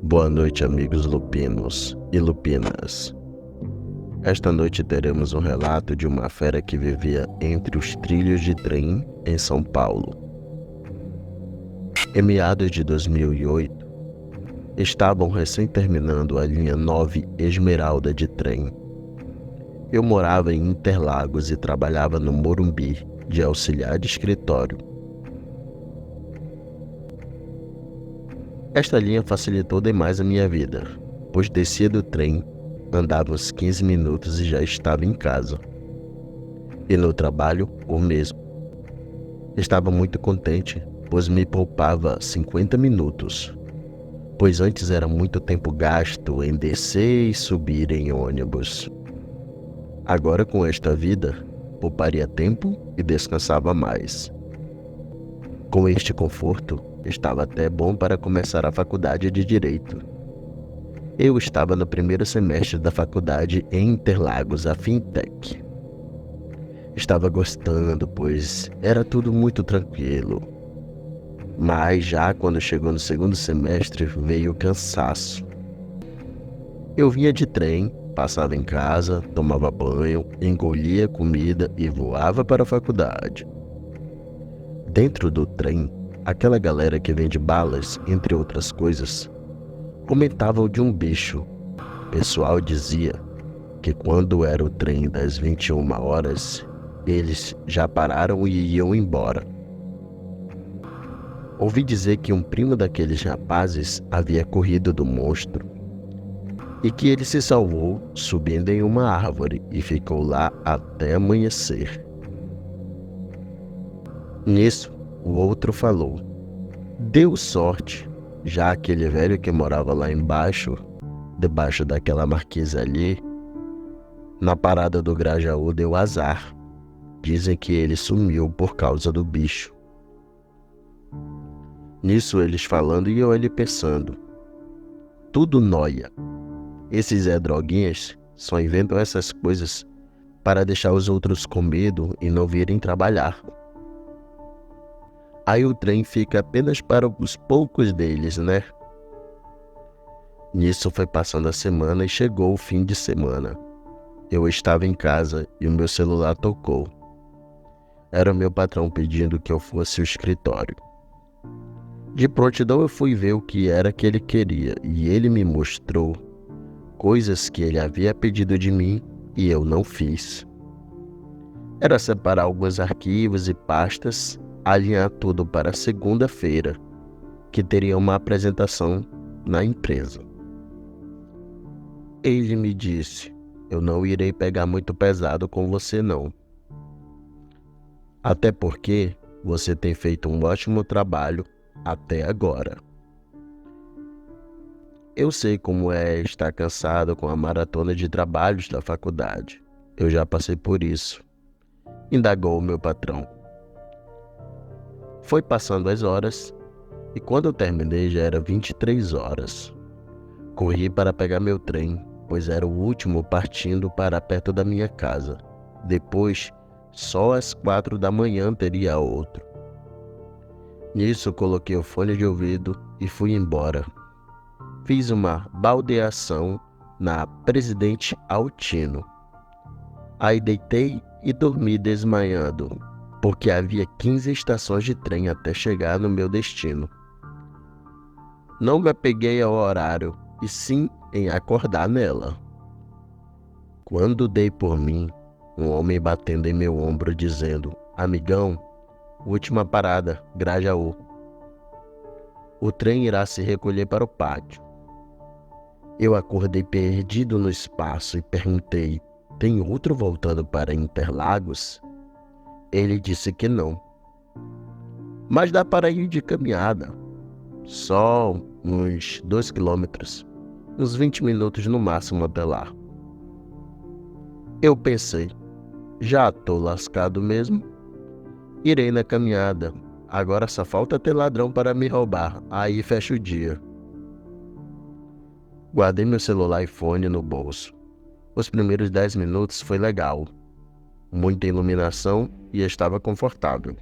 Boa noite, amigos lupinos e lupinas. Esta noite teremos um relato de uma fera que vivia entre os trilhos de trem em São Paulo. Em meados de 2008, estavam recém-terminando a linha 9 Esmeralda de trem. Eu morava em Interlagos e trabalhava no Morumbi de auxiliar de escritório. Esta linha facilitou demais a minha vida, pois descia do trem, andava uns 15 minutos e já estava em casa. E no trabalho, o mesmo. Estava muito contente, pois me poupava 50 minutos, pois antes era muito tempo gasto em descer e subir em ônibus. Agora, com esta vida, pouparia tempo e descansava mais. Com este conforto, estava até bom para começar a faculdade de Direito. Eu estava no primeiro semestre da faculdade em Interlagos, a Fintech. Estava gostando, pois era tudo muito tranquilo. Mas já quando chegou no segundo semestre, veio o cansaço. Eu vinha de trem, passava em casa, tomava banho, engolia comida e voava para a faculdade. Dentro do trem, aquela galera que vende balas, entre outras coisas, comentavam de um bicho. O pessoal dizia que quando era o trem das 21 horas, eles já pararam e iam embora. Ouvi dizer que um primo daqueles rapazes havia corrido do monstro e que ele se salvou subindo em uma árvore e ficou lá até amanhecer. Nisso, o outro falou: deu sorte, já aquele velho que morava lá embaixo, debaixo daquela marquesa ali, na parada do Grajaú deu azar. Dizem que ele sumiu por causa do bicho. Nisso eles falando e eu ali pensando: tudo nóia. Esses droguinhas só inventam essas coisas para deixar os outros com medo e não virem trabalhar. Aí o trem fica apenas para os poucos deles, né? Nisso foi passando a semana e chegou o fim de semana. Eu estava em casa e o meu celular tocou. Era o meu patrão pedindo que eu fosse ao escritório. De prontidão eu fui ver o que era que ele queria e ele me mostrou coisas que ele havia pedido de mim e eu não fiz. Era separar alguns arquivos e pastas, alinhar tudo para segunda-feira, que teria uma apresentação na empresa. Ele me disse: eu não irei pegar muito pesado com você não. Até porque você tem feito um ótimo trabalho até agora. Eu sei como é estar cansado com a maratona de trabalhos da faculdade. Eu já passei por isso, indagou o meu patrão. Foi passando as horas e quando eu terminei já era 23 horas. Corri para pegar meu trem pois era o último partindo para perto da minha casa. Depois, só às 4 da manhã teria outro. Nisso, coloquei o fone de ouvido e fui embora. Fiz uma baldeação na Presidente Altino. Aí deitei e dormi desmaiando, porque havia 15 estações de trem até chegar no meu destino. Não me apeguei ao horário, e sim em acordar nela. Quando dei por mim, um homem batendo em meu ombro dizendo: "Amigão, última parada, Grajaú. O trem irá se recolher para o pátio." Eu acordei perdido no espaço e perguntei: "Tem outro voltando para Interlagos?" Ele disse que não. "Mas dá para ir de caminhada. Só uns 2 quilômetros. Uns 20 minutos no máximo até lá." Eu pensei: já tô lascado mesmo. Irei na caminhada. Agora só falta ter ladrão para me roubar. Aí fecha o dia. Guardei meu celular e fone no bolso. Os primeiros 10 minutos foi legal. Muita iluminação e estava confortável.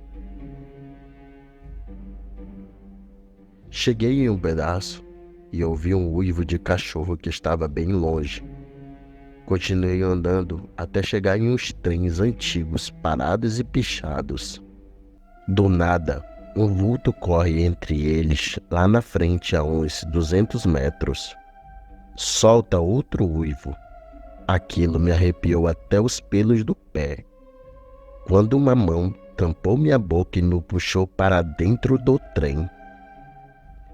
Cheguei em um pedaço e ouvi um uivo de cachorro que estava bem longe. Continuei andando até chegar em uns trens antigos parados e pichados. Do nada, um vulto corre entre eles lá na frente a uns 200 metros. Solta outro uivo. Aquilo me arrepiou até os pelos do pé. Quando uma mão tampou minha boca e me puxou para dentro do trem.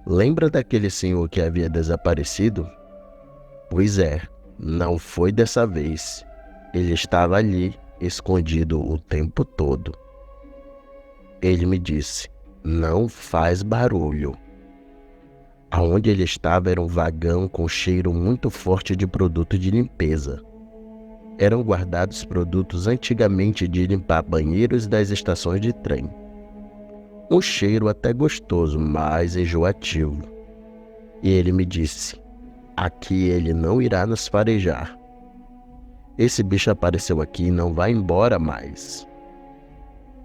Lembra daquele senhor que havia desaparecido? Pois é, não foi dessa vez. Ele estava ali, escondido o tempo todo. Ele me disse: "Não faz barulho." Aonde ele estava era um vagão com cheiro muito forte de produto de limpeza. Eram guardados produtos antigamente de limpar banheiros das estações de trem. Um cheiro até gostoso, mas enjoativo. E ele me disse: "Aqui ele não irá nos farejar. Esse bicho apareceu aqui e não vai embora mais."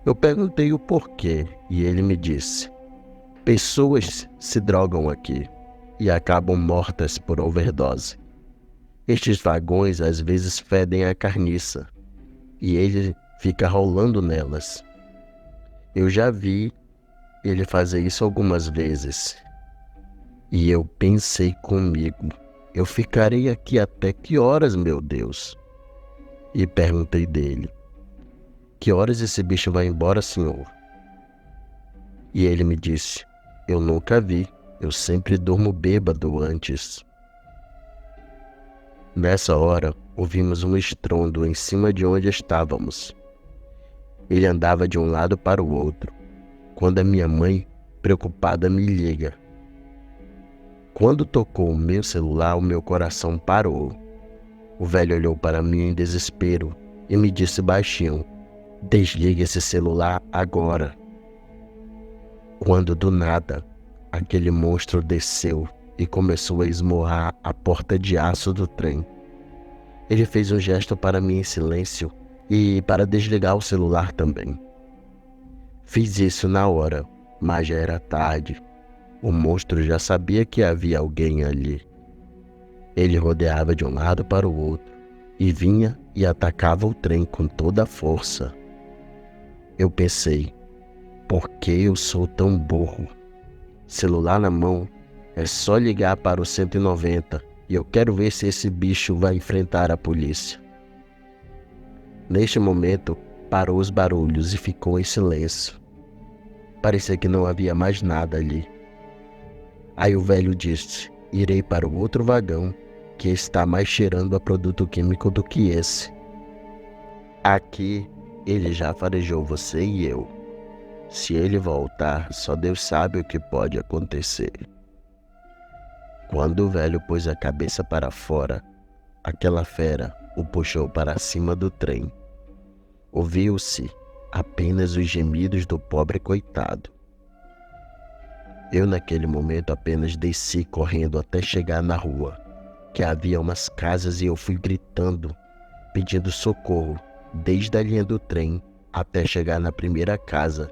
Eu perguntei o porquê e ele me disse: "Pessoas se drogam aqui e acabam mortas por overdose. Estes vagões às vezes fedem a carniça e ele fica rolando nelas. Eu já vi ele fazer isso algumas vezes." E eu pensei comigo: eu ficarei aqui até que horas, meu Deus? E perguntei dele: "Que horas esse bicho vai embora, senhor?" E ele me disse: "Eu nunca vi, eu sempre durmo bêbado antes." Nessa hora, ouvimos um estrondo em cima de onde estávamos. Ele andava de um lado para o outro, quando a minha mãe, preocupada, me liga. Quando tocou o meu celular, o meu coração parou. O velho olhou para mim em desespero e me disse baixinho: "Desligue esse celular agora." Quando do nada, aquele monstro desceu e começou a esmurrar a porta de aço do trem. Ele fez um gesto para mim em silêncio e para desligar o celular também. Fiz isso na hora, mas já era tarde. O monstro já sabia que havia alguém ali. Ele rodeava de um lado para o outro e vinha e atacava o trem com toda a força. Eu pensei: por que eu sou tão burro? Celular na mão, é só ligar para o 190 e eu quero ver se esse bicho vai enfrentar a polícia. Neste momento, parou os barulhos e ficou em silêncio. Parecia que não havia mais nada ali. Aí o velho disse: "Irei para o outro vagão, que está mais cheirando a produto químico do que esse. Aqui, ele já farejou você e eu. Se ele voltar, só Deus sabe o que pode acontecer." Quando o velho pôs a cabeça para fora, aquela fera o puxou para cima do trem. Ouviu-se apenas os gemidos do pobre coitado. Eu naquele momento apenas desci correndo até chegar na rua, que havia umas casas e eu fui gritando, pedindo socorro, desde a linha do trem até chegar na primeira casa,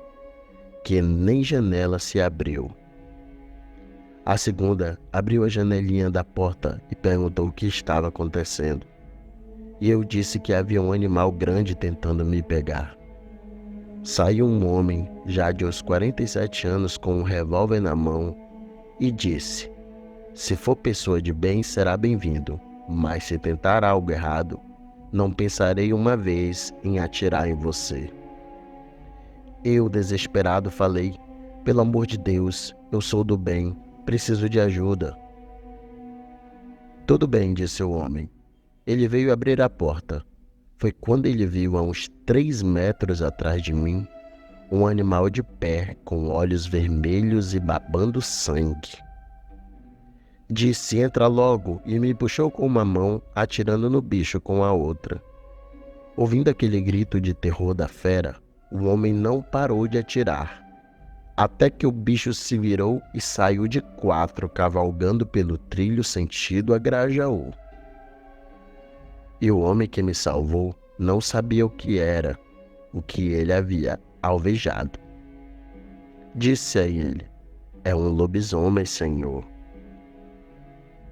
que nem janela se abriu. A segunda abriu a janelinha da porta e perguntou o que estava acontecendo. E eu disse que havia um animal grande tentando me pegar. Saiu um homem, já de uns 47 anos, com um revólver na mão e disse: "Se for pessoa de bem, será bem-vindo, mas se tentar algo errado, não pensarei uma vez em atirar em você." Eu, desesperado, falei: "Pelo amor de Deus, eu sou do bem, preciso de ajuda." "Tudo bem", disse o homem. Ele veio abrir a porta. Foi quando ele viu a uns 3 metros atrás de mim um animal de pé, com olhos vermelhos e babando sangue. Disse: "Entra logo", e me puxou com uma mão, atirando no bicho com a outra. Ouvindo aquele grito de terror da fera, o homem não parou de atirar, até que o bicho se virou e saiu de 4, cavalgando pelo trilho sentido a Grajaú. E o homem que me salvou não sabia o que era, o que ele havia alvejado. Disse a ele: "É um lobisomem, senhor."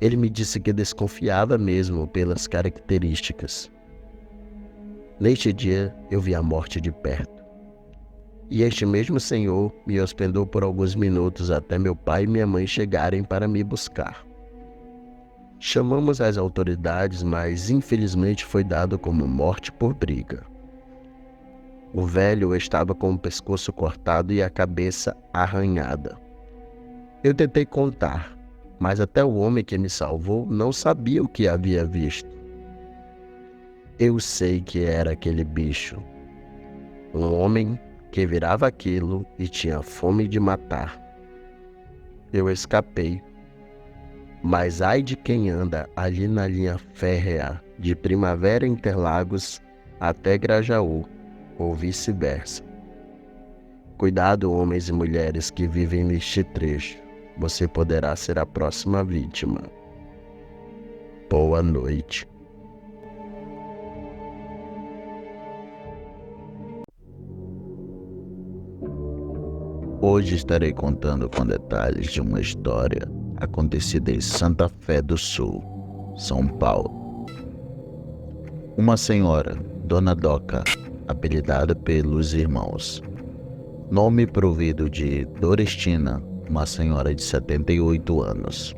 Ele me disse que desconfiava mesmo pelas características. Neste dia eu vi a morte de perto. E este mesmo senhor me hospedou por alguns minutos até meu pai e minha mãe chegarem para me buscar. Chamamos as autoridades, mas infelizmente foi dado como morte por briga. O velho estava com o pescoço cortado e a cabeça arranhada. Eu tentei contar, mas até o homem que me salvou não sabia o que havia visto. Eu sei que era aquele bicho. Um homem que virava aquilo e tinha fome de matar. Eu escapei. Mas ai de quem anda ali na linha férrea de Primavera Interlagos até Grajaú, ou vice-versa. Cuidado, homens e mulheres que vivem neste trecho. Você poderá ser a próxima vítima. Boa noite. Hoje estarei contando com detalhes de uma história acontecida em Santa Fé do Sul, São Paulo. Uma senhora, Dona Doca, apelidada pelos irmãos, nome provido de Dorestina, uma senhora de 78 anos.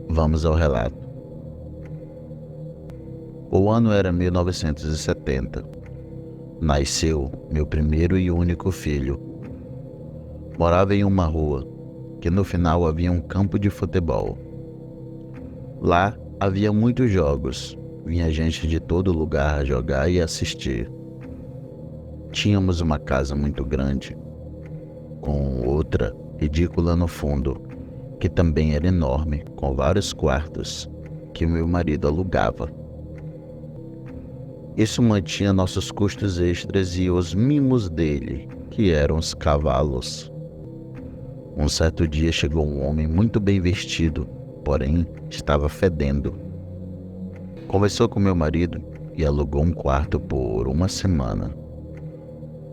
Vamos ao relato. O ano era 1970. Nasceu meu primeiro e único filho. Morava em uma rua que no final havia um campo de futebol. Lá havia muitos jogos, vinha gente de todo lugar jogar e assistir. Tínhamos uma casa muito grande, com outra ridícula no fundo, que também era enorme, com vários quartos, que meu marido alugava. Isso mantinha nossos custos extras e os mimos dele, que eram os cavalos. Um certo dia chegou um homem muito bem vestido, porém estava fedendo. Conversou com meu marido e alugou um quarto por uma semana.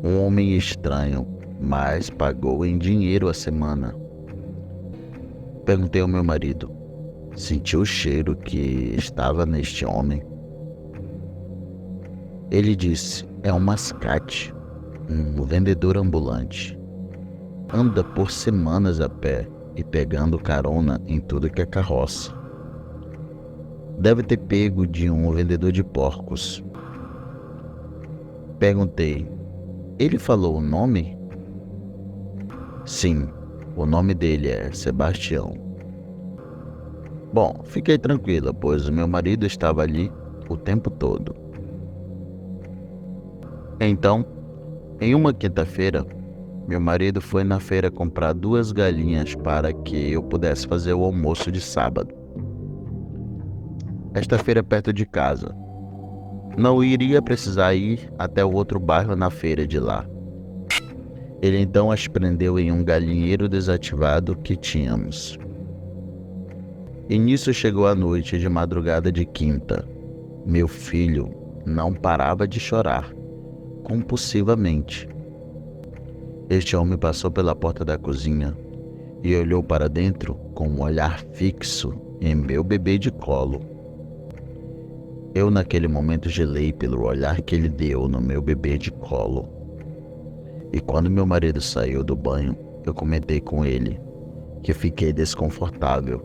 Um homem estranho, mas pagou em dinheiro a semana. Perguntei ao meu marido: sentiu o cheiro que estava neste homem? Ele disse: é um mascate, um vendedor ambulante. Anda por semanas a pé e pegando carona em tudo que é carroça. Deve ter pego de um vendedor de porcos. Perguntei: ele falou o nome? Sim, o nome dele é Sebastião. Bom, fiquei tranquila, pois o meu marido estava ali o tempo todo. Então, em uma quinta-feira, meu marido foi na feira comprar 2 galinhas para que eu pudesse fazer o almoço de sábado. Esta feira é perto de casa. Não iria precisar ir até o outro bairro na feira de lá. Ele então as prendeu em um galinheiro desativado que tínhamos. E nisso chegou a noite de madrugada de quinta. Meu filho não parava de chorar, compulsivamente. Este homem passou pela porta da cozinha e olhou para dentro com um olhar fixo em meu bebê de colo. Eu naquele momento gelei pelo olhar que ele deu no meu bebê de colo. E quando meu marido saiu do banho, eu comentei com ele que fiquei desconfortável.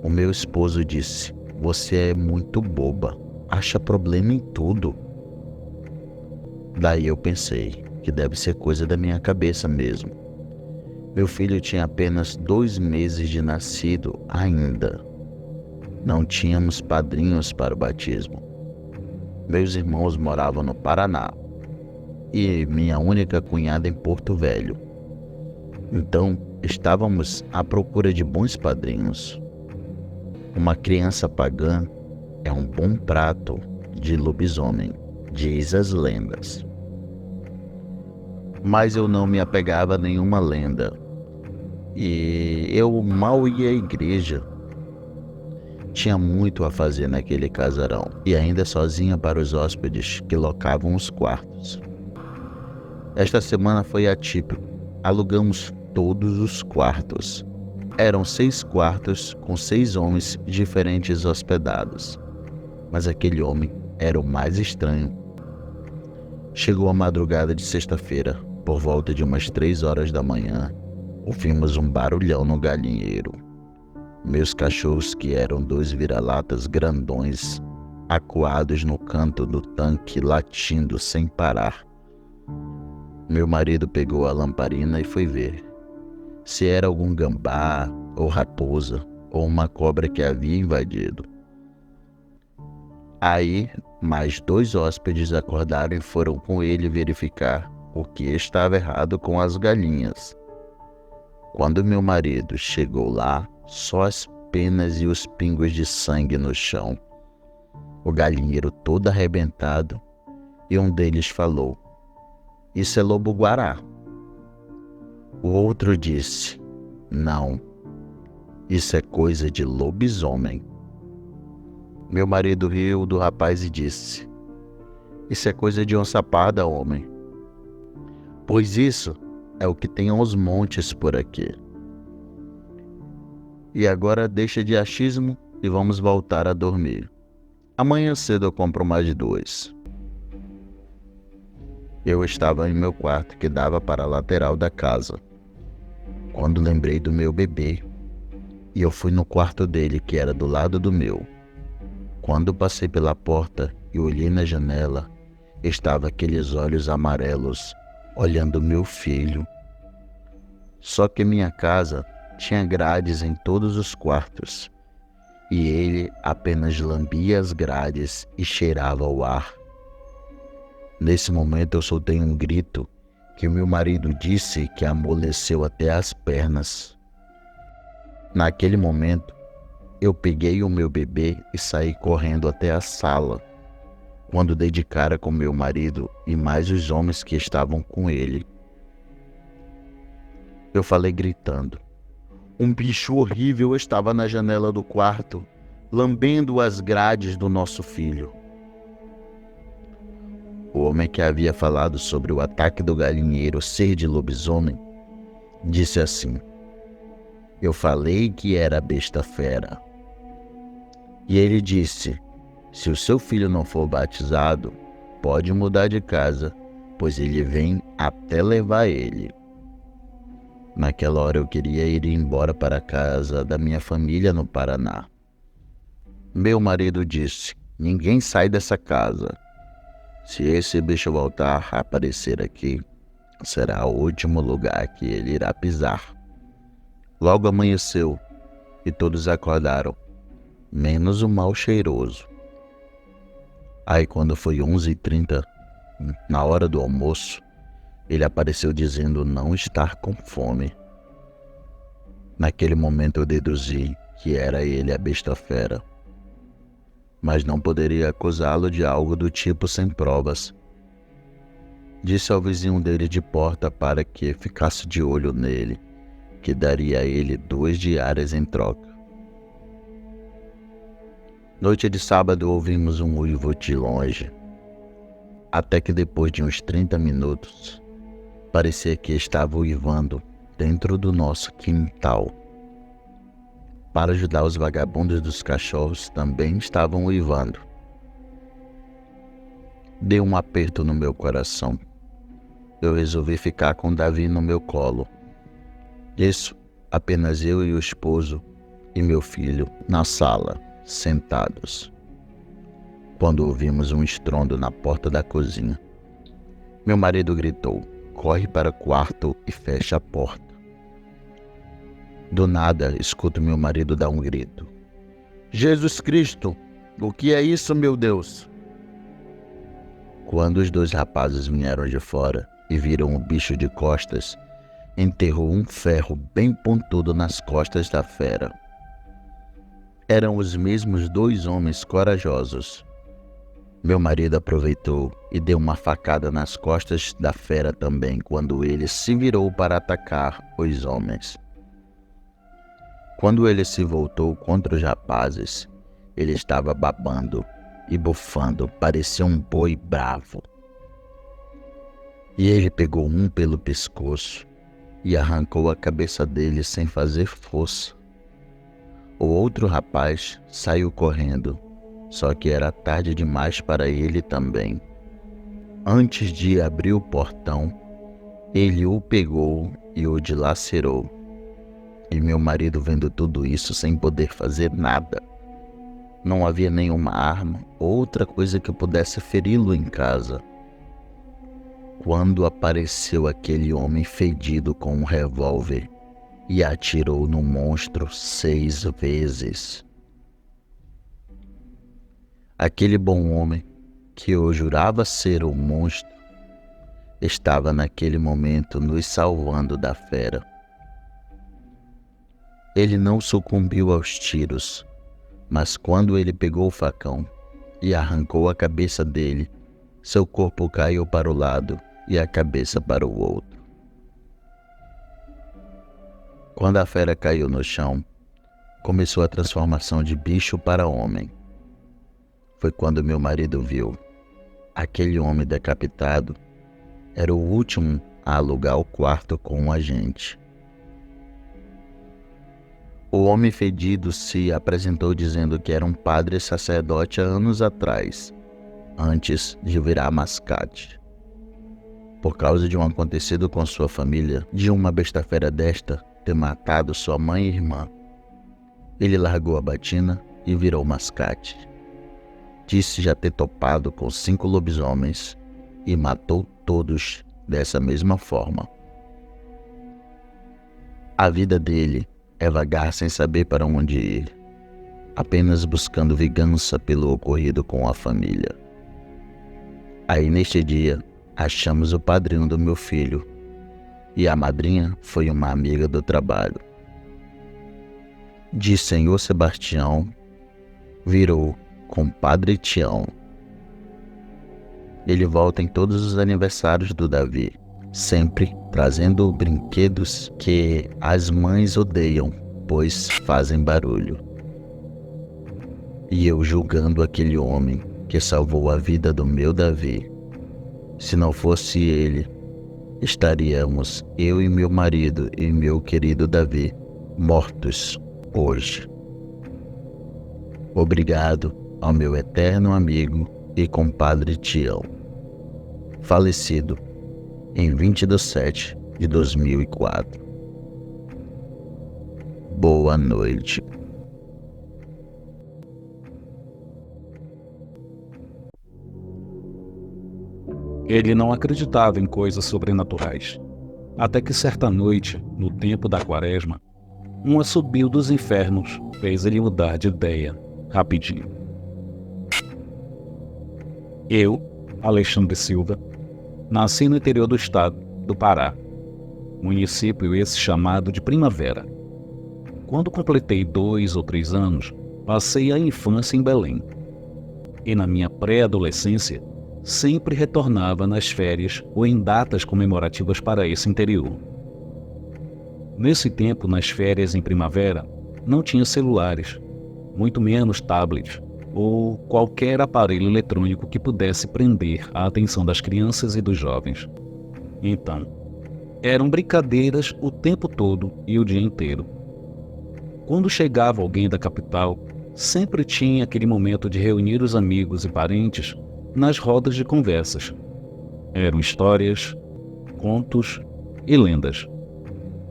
O meu esposo disse: "Você é muito boba, acha problema em tudo." Daí eu pensei que deve ser coisa da minha cabeça mesmo. Meu filho tinha apenas 2 meses de nascido ainda. Não tínhamos padrinhos para o batismo. Meus irmãos moravam no Paraná e minha única cunhada em Porto Velho. Então, estávamos à procura de bons padrinhos. Uma criança pagã é um bom prato de lobisomem, diz as lendas. Mas eu não me apegava a nenhuma lenda. E eu mal ia à igreja. Tinha muito a fazer naquele casarão, e ainda sozinha para os hóspedes que locavam os quartos. Esta semana foi atípico. Alugamos todos os quartos. Eram 6 quartos com 6 homens diferentes hospedados. Mas aquele homem era o mais estranho. Chegou a madrugada de sexta-feira, por volta de umas 3 horas da manhã, ouvimos um barulhão no galinheiro. Meus cachorros, que eram 2 vira-latas grandões, acuados no canto do tanque, latindo sem parar. Meu marido pegou a lamparina e foi ver se era algum gambá, ou raposa, ou uma cobra que havia invadido. Aí, mais 2 hóspedes acordaram e foram com ele verificar o que estava errado com as galinhas. Quando meu marido chegou lá, só as penas e os pingos de sangue no chão. O galinheiro todo arrebentado, e um deles falou: "Isso é lobo-guará." O outro disse: "Não, isso é coisa de lobisomem." Meu marido riu do rapaz e disse: "Isso é coisa de onça-parda, homem. Pois isso é o que tem aos montes por aqui. E agora deixa de achismo e vamos voltar a dormir. Amanhã cedo eu compro mais 2. Eu estava em meu quarto, que dava para a lateral da casa, quando lembrei do meu bebê, e eu fui no quarto dele, que era do lado do meu. Quando passei pela porta e olhei na janela, estava aqueles olhos amarelos olhando meu filho. Só que minha casa tinha grades em todos os quartos, e ele apenas lambia as grades e cheirava o ar. Nesse momento eu soltei um grito que meu marido disse que amoleceu até as pernas. Naquele momento, eu peguei o meu bebê e saí correndo até a sala, quando dei de cara com meu marido e mais os homens que estavam com ele. Eu falei gritando: "Um bicho horrível estava na janela do quarto, lambendo as grades do nosso filho." O homem que havia falado sobre o ataque do galinheiro ser de lobisomem disse assim: "Eu falei que era besta fera." E ele disse: "Se o seu filho não for batizado, pode mudar de casa, pois ele vem até levar ele." Naquela hora eu queria ir embora para a casa da minha família no Paraná. Meu marido disse: "Ninguém sai dessa casa. Se esse bicho voltar a aparecer aqui, será o último lugar que ele irá pisar." Logo amanheceu e todos acordaram, menos o mal cheiroso. Aí quando foi 11h30, na hora do almoço, ele apareceu dizendo não estar com fome. Naquele momento eu deduzi que era ele a besta fera, mas não poderia acusá-lo de algo do tipo sem provas. Disse ao vizinho dele de porta para que ficasse de olho nele, que daria a ele 2 diárias em troca. Noite de sábado ouvimos um uivo de longe, até que depois de uns 30 minutos, parecia que estava uivando dentro do nosso quintal. Para ajudar, os vagabundos dos cachorros também estavam uivando. Deu um aperto no meu coração. Eu resolvi ficar com Davi no meu colo. Isso, apenas eu e o esposo e meu filho na sala, sentados. Quando ouvimos um estrondo na porta da cozinha, meu marido gritou: "Corre para o quarto e fecha a porta." Do nada, escuto meu marido dar um grito: "Jesus Cristo, o que é isso, meu Deus?" Quando os dois rapazes vieram de fora e viram o bicho de costas, enterrou um ferro bem pontudo nas costas da fera. Eram os mesmos dois homens corajosos. Meu marido aproveitou e deu uma facada nas costas da fera também quando ele se virou para atacar os homens. Quando ele se voltou contra os rapazes, ele estava babando e bufando, parecia um boi bravo. E ele pegou um pelo pescoço e arrancou a cabeça dele sem fazer força. O outro rapaz saiu correndo, só que era tarde demais para ele também. Antes de abrir o portão, ele o pegou e o dilacerou. E meu marido, vendo tudo isso sem poder fazer nada. Não havia nenhuma arma ou outra coisa que pudesse feri-lo em casa. Quando apareceu aquele homem fedido com um revólver e atirou no monstro 6 vezes. Aquele bom homem, que eu jurava ser um monstro, estava naquele momento nos salvando da fera. Ele não sucumbiu aos tiros, mas quando ele pegou o facão e arrancou a cabeça dele, seu corpo caiu para o lado e a cabeça para o outro. Quando a fera caiu no chão, começou a transformação de bicho para homem. Foi quando meu marido viu. Aquele homem decapitado era o último a alugar o quarto com a gente. O homem fedido se apresentou dizendo que era um padre sacerdote há anos atrás, antes de virar mascate. Por causa de um acontecido com sua família, de uma besta-fera desta ter matado sua mãe e irmã, ele largou a batina e virou mascate. Disse já ter topado com 5 lobisomens e matou todos dessa mesma forma. A vida dele é vagar sem saber para onde ir, apenas buscando vingança pelo ocorrido com a família. Aí neste dia, achamos o padrinho do meu filho, e a madrinha foi uma amiga do trabalho. De Senhor Sebastião, virou Compadre Tião. Ele volta em todos os aniversários do Davi, sempre trazendo brinquedos que as mães odeiam, pois fazem barulho. E eu julgando aquele homem que salvou a vida do meu Davi. Se não fosse ele, estaríamos eu e meu marido e meu querido Davi mortos hoje. Obrigado ao meu eterno amigo e compadre Tião, falecido em 20/7/2004. Boa noite. Ele não acreditava em coisas sobrenaturais, até que certa noite, no tempo da quaresma, um assobio dos infernos fez ele mudar de ideia rapidinho. Eu, Alexandre Silva, nasci no interior do estado do Pará, município esse chamado de Primavera. Quando completei 2 ou 3 anos, passei a infância em Belém. E na minha pré-adolescência, sempre retornava nas férias ou em datas comemorativas para esse interior. Nesse tempo, nas férias em primavera, não tinha celulares, muito menos tablets, ou qualquer aparelho eletrônico que pudesse prender a atenção das crianças e dos jovens. Então, eram brincadeiras o tempo todo e o dia inteiro. Quando chegava alguém da capital, sempre tinha aquele momento de reunir os amigos e parentes nas rodas de conversas. Eram histórias, contos e lendas.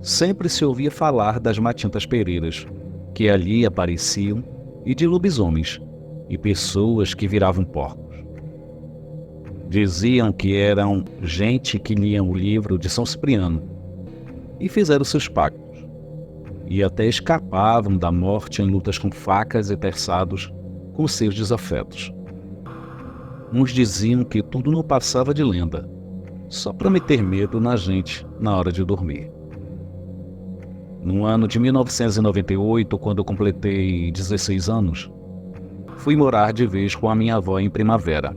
Sempre se ouvia falar das matintas pereiras, que ali apareciam, e de lobisomens, e pessoas que viravam porcos. Diziam que eram gente que lia o livro de São Cipriano, e fizeram seus pactos, e até escapavam da morte em lutas com facas e terçados com seus desafetos. Uns diziam que tudo não passava de lenda, só para meter medo na gente na hora de dormir. No ano de 1998, quando eu completei 16 anos, fui morar de vez com a minha avó em Primavera.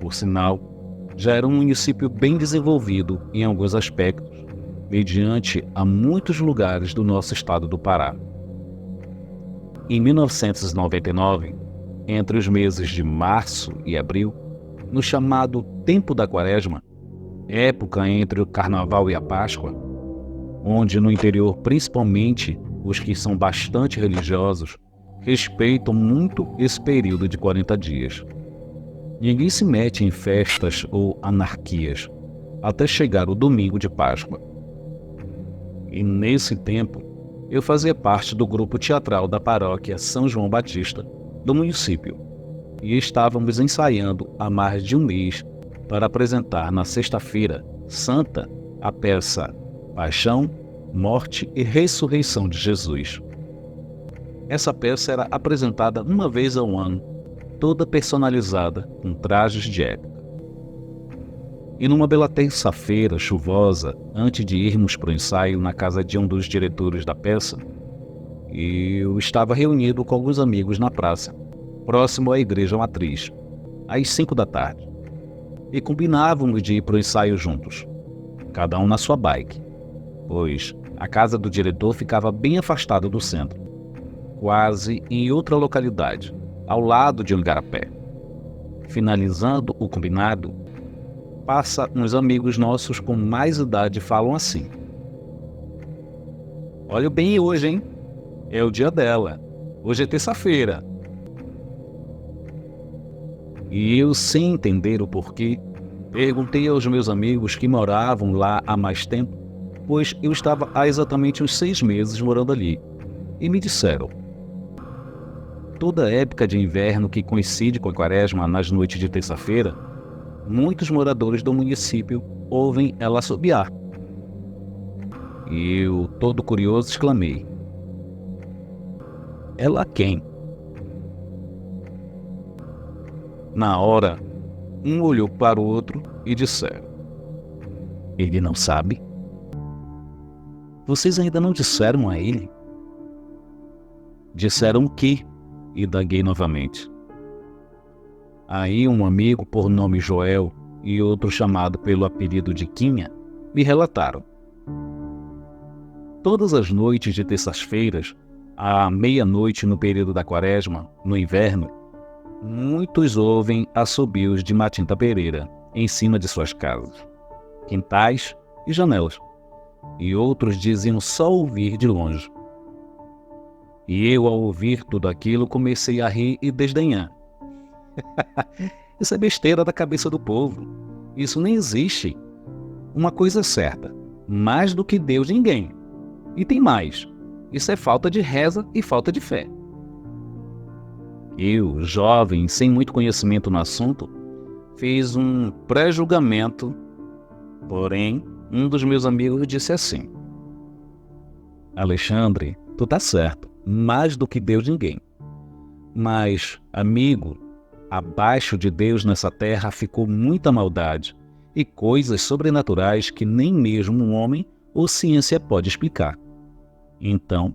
Por sinal, já era um município bem desenvolvido em alguns aspectos, mediante a muitos lugares do nosso estado do Pará. Em 1999, entre os meses de março e abril, no chamado Tempo da Quaresma, época entre o Carnaval e a Páscoa, onde no interior, principalmente os que são bastante religiosos, respeitam muito esse período de 40 dias. Ninguém se mete em festas ou anarquias, até chegar o domingo de Páscoa. E nesse tempo, eu fazia parte do grupo teatral da paróquia São João Batista, do município, e estávamos ensaiando há mais de um mês para apresentar na sexta-feira santa a peça Paixão, Morte e Ressurreição de Jesus. Essa peça era apresentada uma vez ao ano, toda personalizada com trajes de época. E numa bela terça-feira chuvosa, antes de irmos para o ensaio na casa de um dos diretores da peça, eu estava reunido com alguns amigos na praça, próximo à igreja matriz, às 5 da tarde. E combinávamos de ir para o ensaio juntos, cada um na sua bike, pois a casa do diretor ficava bem afastada do centro, quase em outra localidade, ao lado de um igarapé. Finalizando o combinado, passa uns amigos nossos com mais idade e falam assim: "Olha bem hoje, hein? É o dia dela. Hoje é terça-feira." E eu, sem entender o porquê, perguntei aos meus amigos que moravam lá há mais tempo, pois eu estava há exatamente uns 6 meses morando ali, e me disseram: toda época de inverno que coincide com a quaresma nas noites de terça-feira, muitos moradores do município ouvem ela assobiar. E eu, todo curioso, exclamei: "Ela quem?" Na hora, um olhou para o outro e disseram: "Ele não sabe? Vocês ainda não disseram a ele?" "Disseram o quê?" indaguei novamente. Aí um amigo por nome Joel e outro chamado pelo apelido de Quinha me relataram: todas as noites de terças-feiras, à meia-noite no período da quaresma, no inverno, muitos ouvem assobios de matinta pereira em cima de suas casas, quintais e janelas, e outros diziam só ouvir de longe. E eu, ao ouvir tudo aquilo, comecei a rir e desdenhar. Isso é besteira da cabeça do povo. Isso nem existe. Uma coisa é certa: mais do que Deus ninguém. E tem mais: isso é falta de reza e falta de fé. Eu, jovem, sem muito conhecimento no assunto, fiz um pré-julgamento, porém, um dos meus amigos disse assim: "Alexandre, tu tá certo, mais do que Deus ninguém. Mas, amigo, abaixo de Deus nessa terra ficou muita maldade e coisas sobrenaturais que nem mesmo um homem ou ciência pode explicar. Então,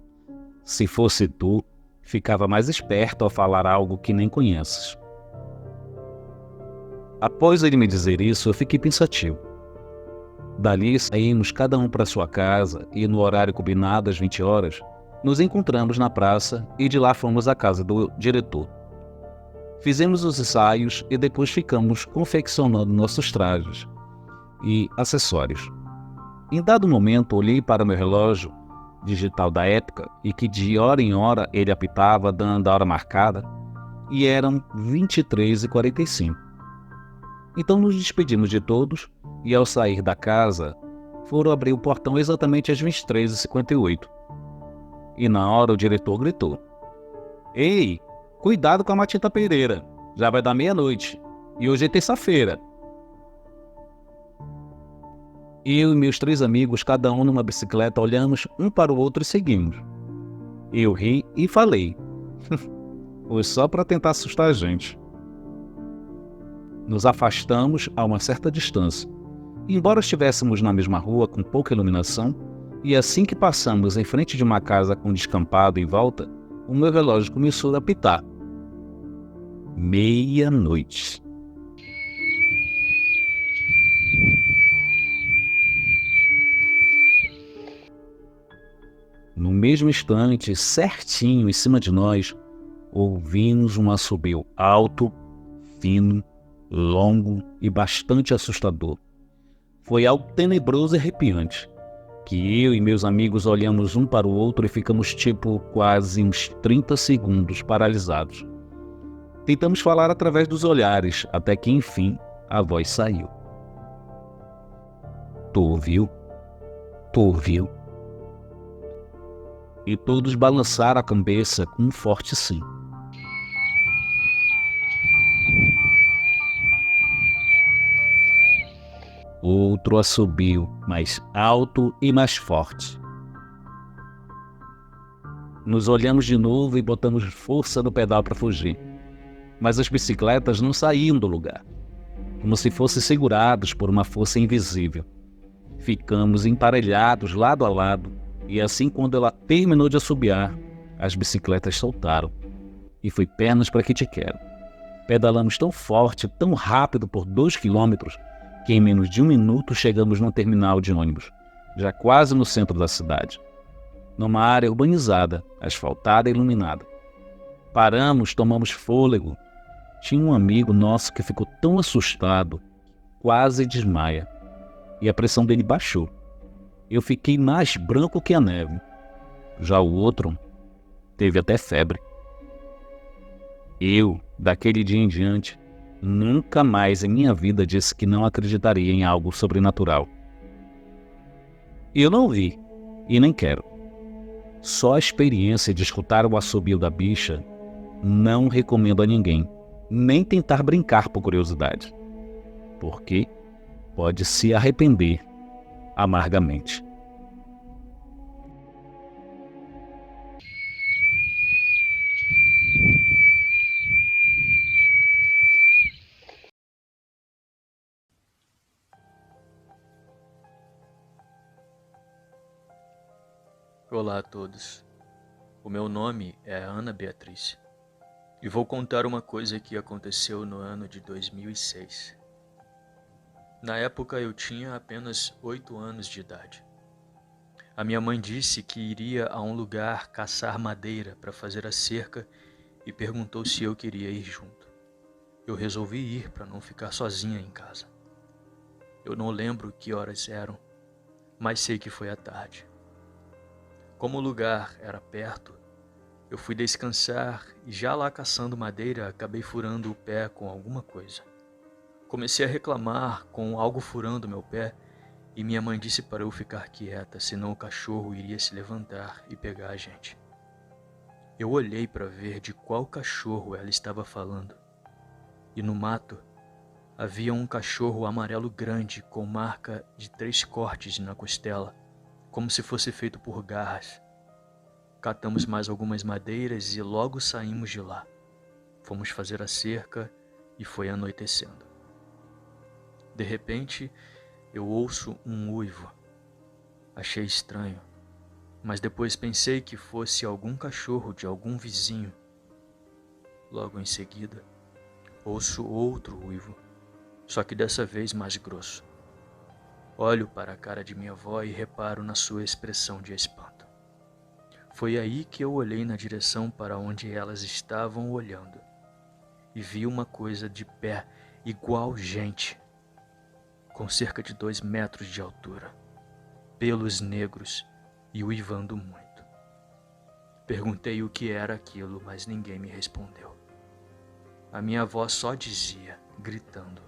se fosse tu, ficava mais esperto ao falar algo que nem conheces." Após ele me dizer isso, eu fiquei pensativo. Dali saímos cada um para sua casa e, no horário combinado às 20 horas, nos encontramos na praça e de lá fomos à casa do diretor. Fizemos os ensaios e depois ficamos confeccionando nossos trajes e acessórios. Em dado momento, olhei para meu relógio digital da época e que de hora em hora ele apitava dando a hora marcada e eram 23h45. Então nos despedimos de todos e ao sair da casa foram abrir o portão exatamente às 23h58. E na hora o diretor gritou: "Ei, cuidado com a Matita Pereira, já vai dar meia-noite e hoje é terça-feira." Eu e meus 3 amigos, cada um numa bicicleta, olhamos um para o outro e seguimos. Eu ri e falei: "Foi só para tentar assustar a gente." Nos afastamos a uma certa distância. Embora estivéssemos na mesma rua com pouca iluminação, e assim que passamos em frente de uma casa com descampado em volta, o meu relógio começou a apitar. Meia-noite. No mesmo instante, certinho em cima de nós, ouvimos um assobio alto, fino, longo e bastante assustador. Foi algo tenebroso e arrepiante, que eu e meus amigos olhamos um para o outro e ficamos quase uns 30 segundos paralisados. Tentamos falar através dos olhares, até que enfim a voz saiu. "Tu ouviu? Tu ouviu?" E todos balançaram a cabeça com um forte sim. Outro assobio, mais alto e mais forte. Nos olhamos de novo e botamos força no pedal para fugir. Mas as bicicletas não saíam do lugar, como se fossem segurados por uma força invisível. Ficamos emparelhados lado a lado, e assim quando ela terminou de assobiar, as bicicletas soltaram. E foi pernas para que te quero. Pedalamos tão forte, tão rápido por 2 quilômetros, que em menos de 1 minuto chegamos num terminal de ônibus, já quase no centro da cidade, numa área urbanizada, asfaltada e iluminada. Paramos, tomamos fôlego. Tinha um amigo nosso que ficou tão assustado, quase desmaia, e a pressão dele baixou. Eu fiquei mais branco que a neve. Já o outro teve até febre. Eu, daquele dia em diante, nunca mais em minha vida disse que não acreditaria em algo sobrenatural. Eu não vi, e nem quero. Só a experiência de escutar o assobio da bicha não recomendo a ninguém, nem tentar brincar por curiosidade, porque pode se arrepender amargamente. Olá a todos, o meu nome é Ana Beatriz e vou contar uma coisa que aconteceu no ano de 2006. Na época eu tinha apenas 8 anos de idade. A minha mãe disse que iria a um lugar caçar madeira para fazer a cerca e perguntou se eu queria ir junto. Eu resolvi ir para não ficar sozinha em casa. Eu não lembro que horas eram, mas sei que foi à tarde. Como o lugar era perto, eu fui descansar e já lá caçando madeira acabei furando o pé com alguma coisa. Comecei a reclamar com algo furando meu pé e minha mãe disse para eu ficar quieta, senão o cachorro iria se levantar e pegar a gente. Eu olhei para ver de qual cachorro ela estava falando. E no mato havia um cachorro amarelo grande com marca de 3 cortes na costela, como se fosse feito por garras. Catamos mais algumas madeiras e logo saímos de lá. Fomos fazer a cerca e foi anoitecendo. De repente, eu ouço um uivo. Achei estranho, mas depois pensei que fosse algum cachorro de algum vizinho. Logo em seguida, ouço outro uivo, só que dessa vez mais grosso. Olho para a cara de minha avó e reparo na sua expressão de espanto. Foi aí que eu olhei na direção para onde elas estavam olhando. e vi uma coisa de pé igual gente, com cerca de 2 metros de altura, pelos negros e uivando muito. Perguntei o que era aquilo, mas ninguém me respondeu. A minha avó só dizia, gritando: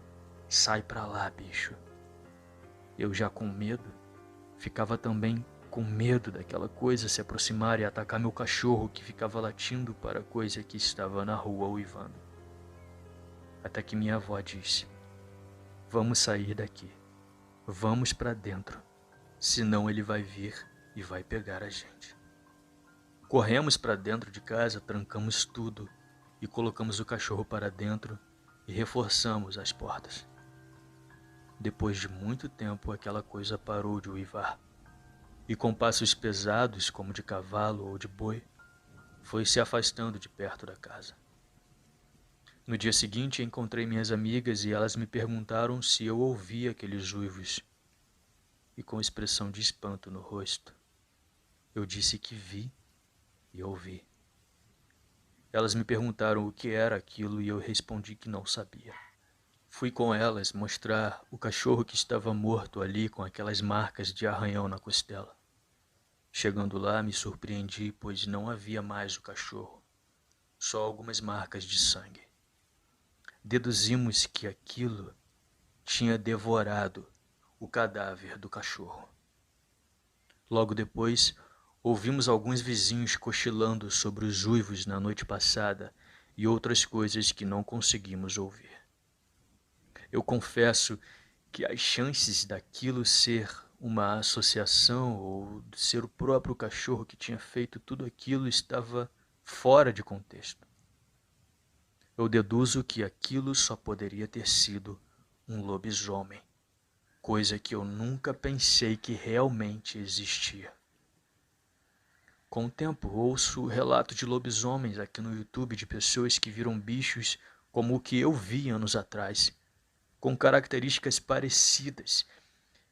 "Sai pra lá, bicho." Eu, já com medo, ficava também com medo daquela coisa se aproximar e atacar meu cachorro, que ficava latindo para a coisa que estava na rua uivando. Até que minha avó disse: "Vamos sair daqui. Vamos pra dentro, senão ele vai vir e vai pegar a gente." Corremos para dentro de casa, trancamos tudo e colocamos o cachorro para dentro e reforçamos as portas. Depois de muito tempo, aquela coisa parou de uivar e, com passos pesados, como de cavalo ou de boi, foi se afastando de perto da casa. No dia seguinte, encontrei minhas amigas e elas me perguntaram se eu ouvia aqueles uivos. E, com expressão de espanto no rosto, eu disse que vi e ouvi. Elas me perguntaram o que era aquilo e eu respondi que não sabia. Fui com elas mostrar o cachorro que estava morto ali, com aquelas marcas de arranhão na costela. Chegando lá, me surpreendi, pois não havia mais o cachorro, só algumas marcas de sangue. Deduzimos que aquilo tinha devorado o cadáver do cachorro. Logo depois, ouvimos alguns vizinhos cochilando sobre os uivos na noite passada e outras coisas que não conseguimos ouvir. Eu confesso que as chances daquilo ser uma associação ou de ser o próprio cachorro que tinha feito tudo aquilo estava fora de contexto. Eu deduzo que aquilo só poderia ter sido um lobisomem, coisa que eu nunca pensei que realmente existia. Com o tempo, ouço relatos de lobisomens aqui no YouTube de pessoas que viram bichos como o que eu vi anos atrás, com características parecidas,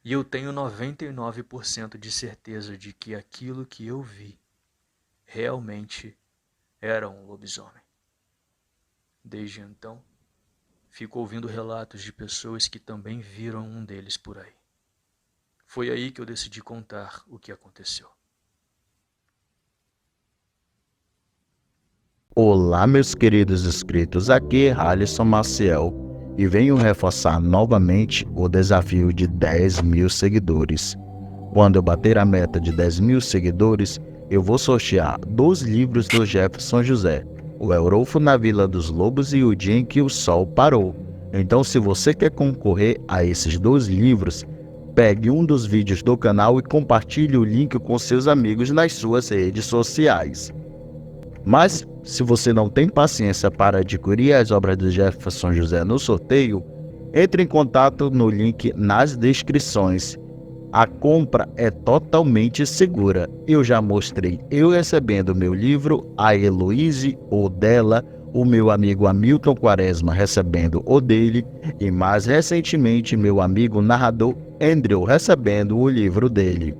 e eu tenho 99% de certeza de que aquilo que eu vi realmente era um lobisomem. Desde então, fico ouvindo relatos de pessoas que também viram um deles por aí. Foi aí que eu decidi contar o que aconteceu. Olá, meus queridos inscritos, aqui é Alisson Maciel e venho reforçar novamente o desafio de 10 mil seguidores. Quando eu bater a meta de 10 mil seguidores, eu vou sortear 2 livros do Jefferson José, O Eurolfo na Vila dos Lobos e O Dia em que o Sol Parou. Então, se você quer concorrer a esses 2 livros, pegue um dos vídeos do canal e compartilhe o link com seus amigos nas suas redes sociais. Mas, se você não tem paciência para adquirir as obras do Jefferson José no sorteio, entre em contato no link nas descrições. A compra é totalmente segura. Eu já mostrei eu recebendo meu livro, a Heloíse o dela, o meu amigo Hamilton Quaresma recebendo o dele e mais recentemente meu amigo narrador Andrew recebendo o livro dele.